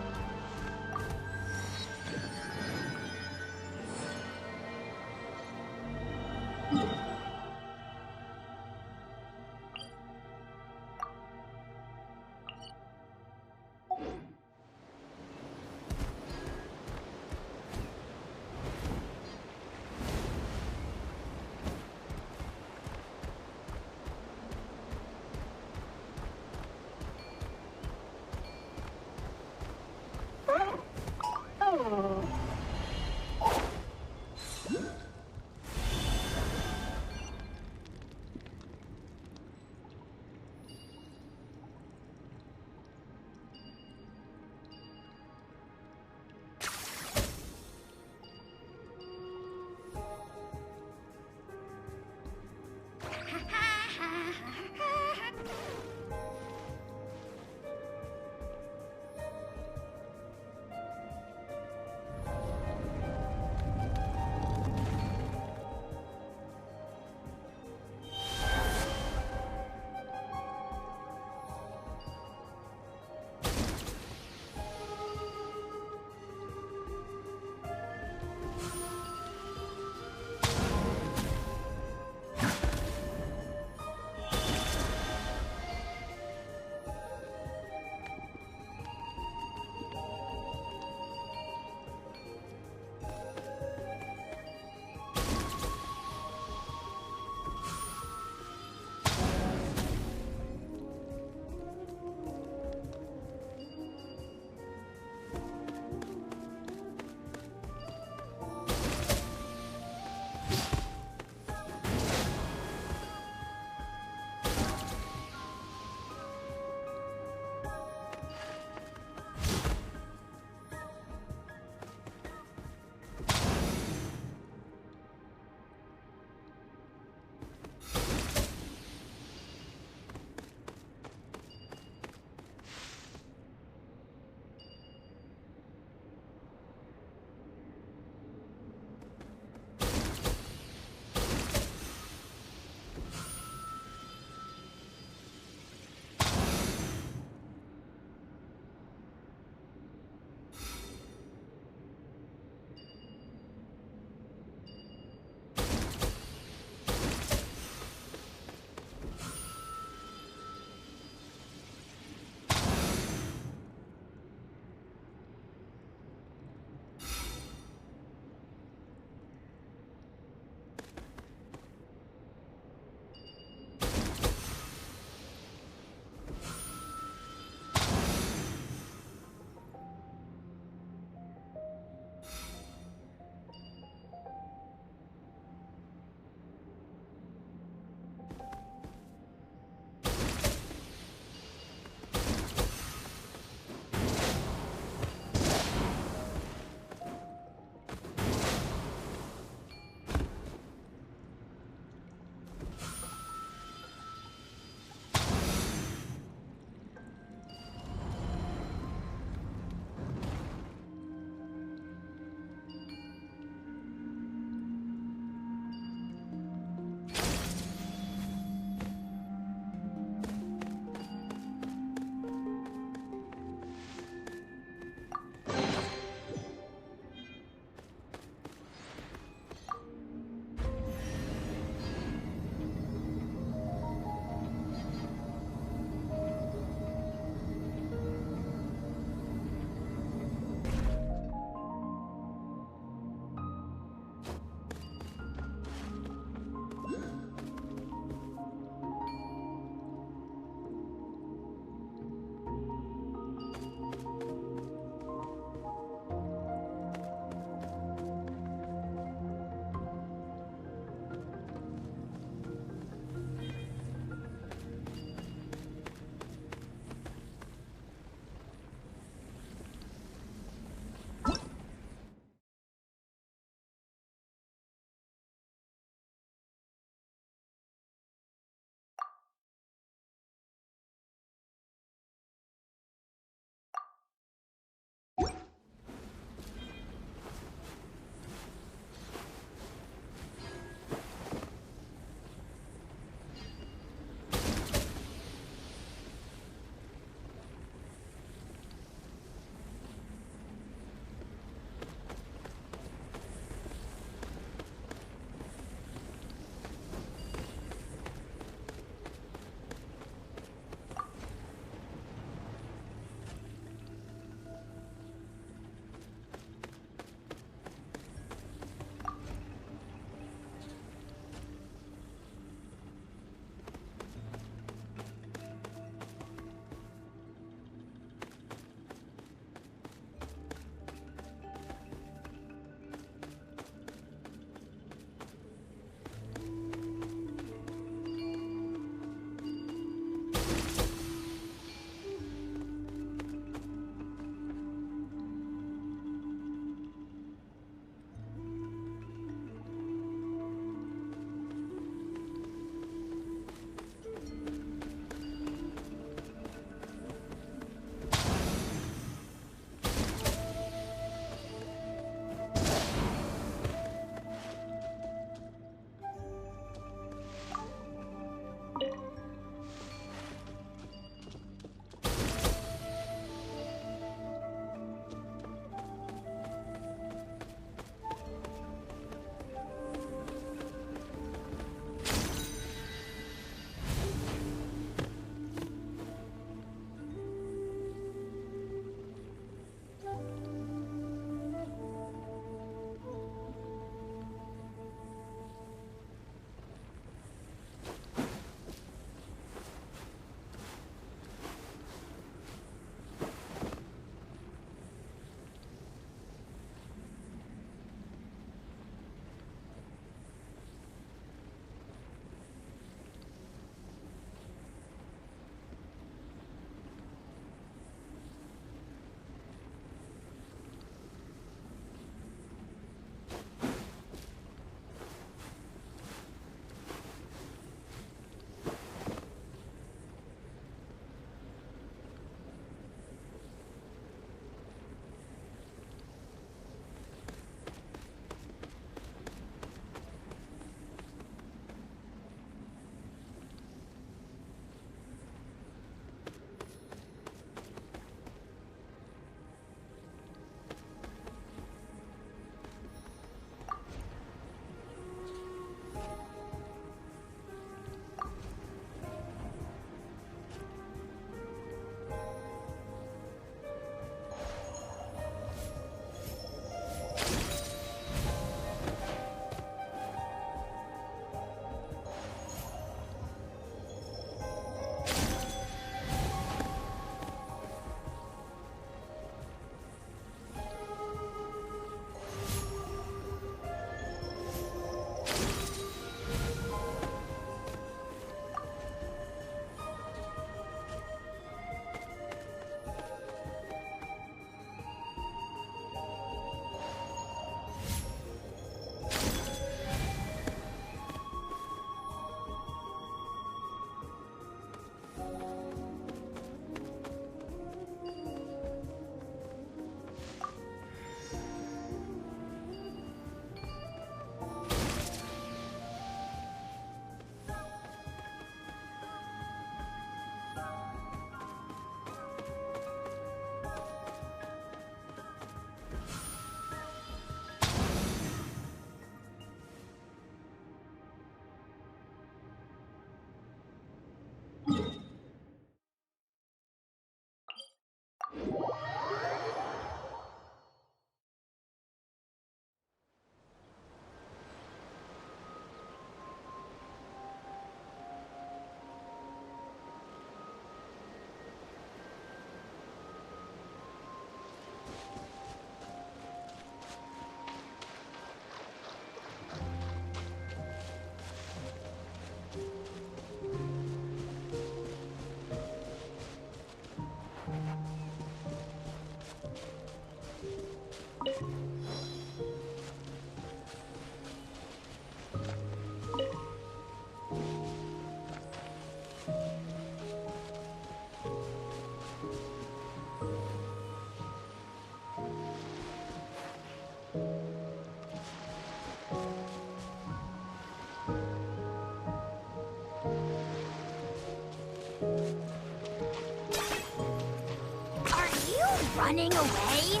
running away?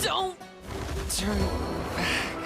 Don't turn back.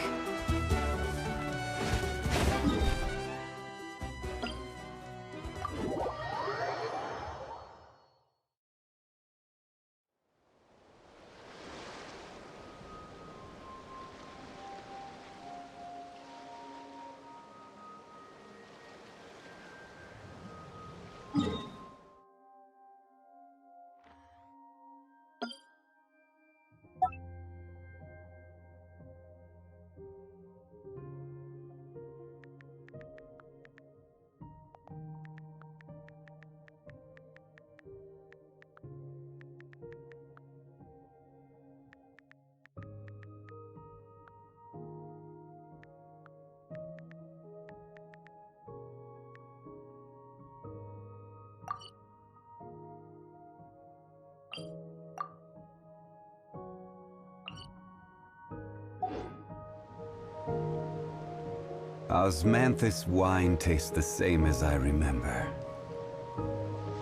Osmanthus wine tastes the same as I remember.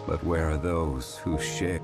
But where are those who share?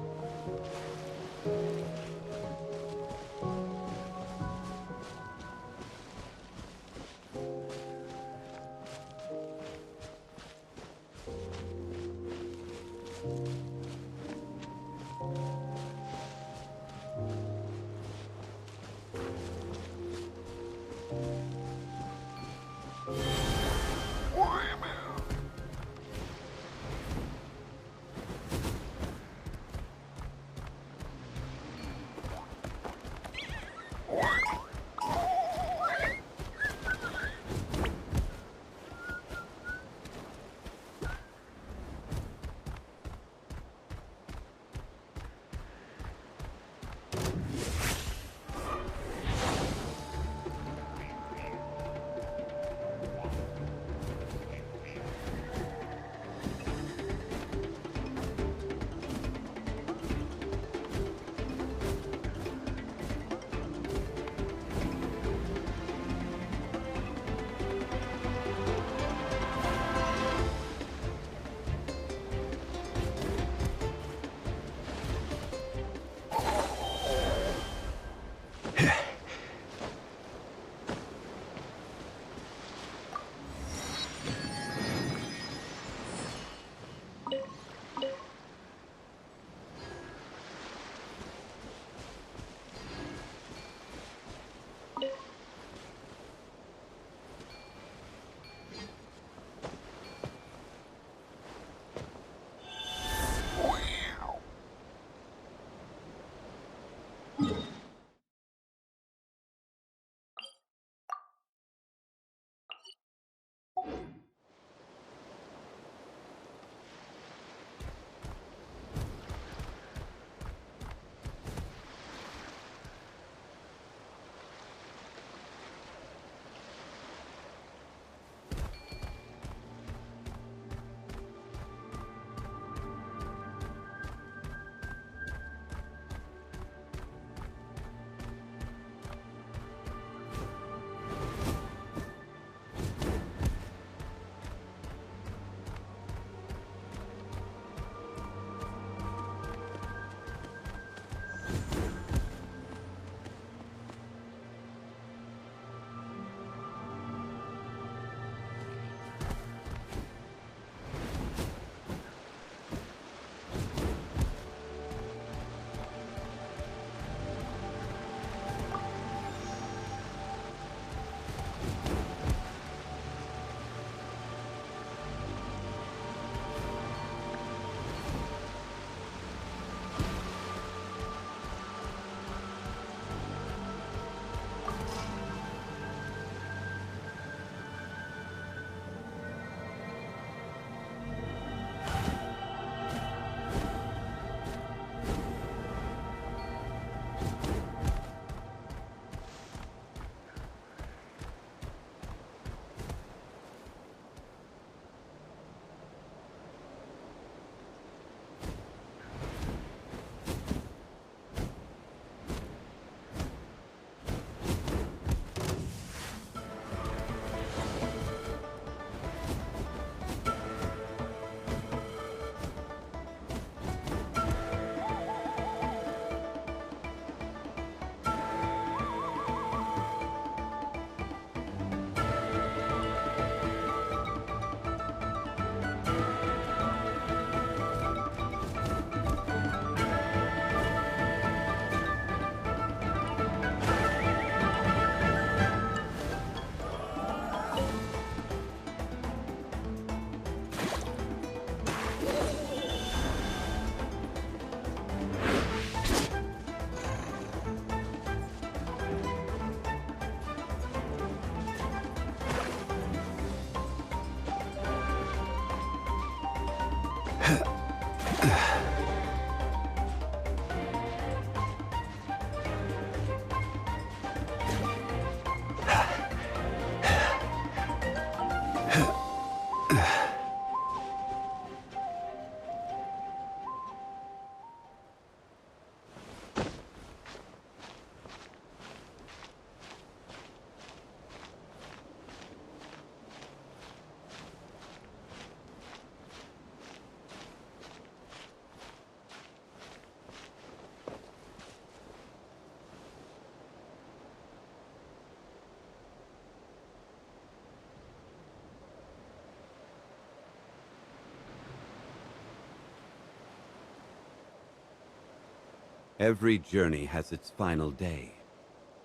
Every journey has its final day.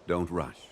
Don't rush.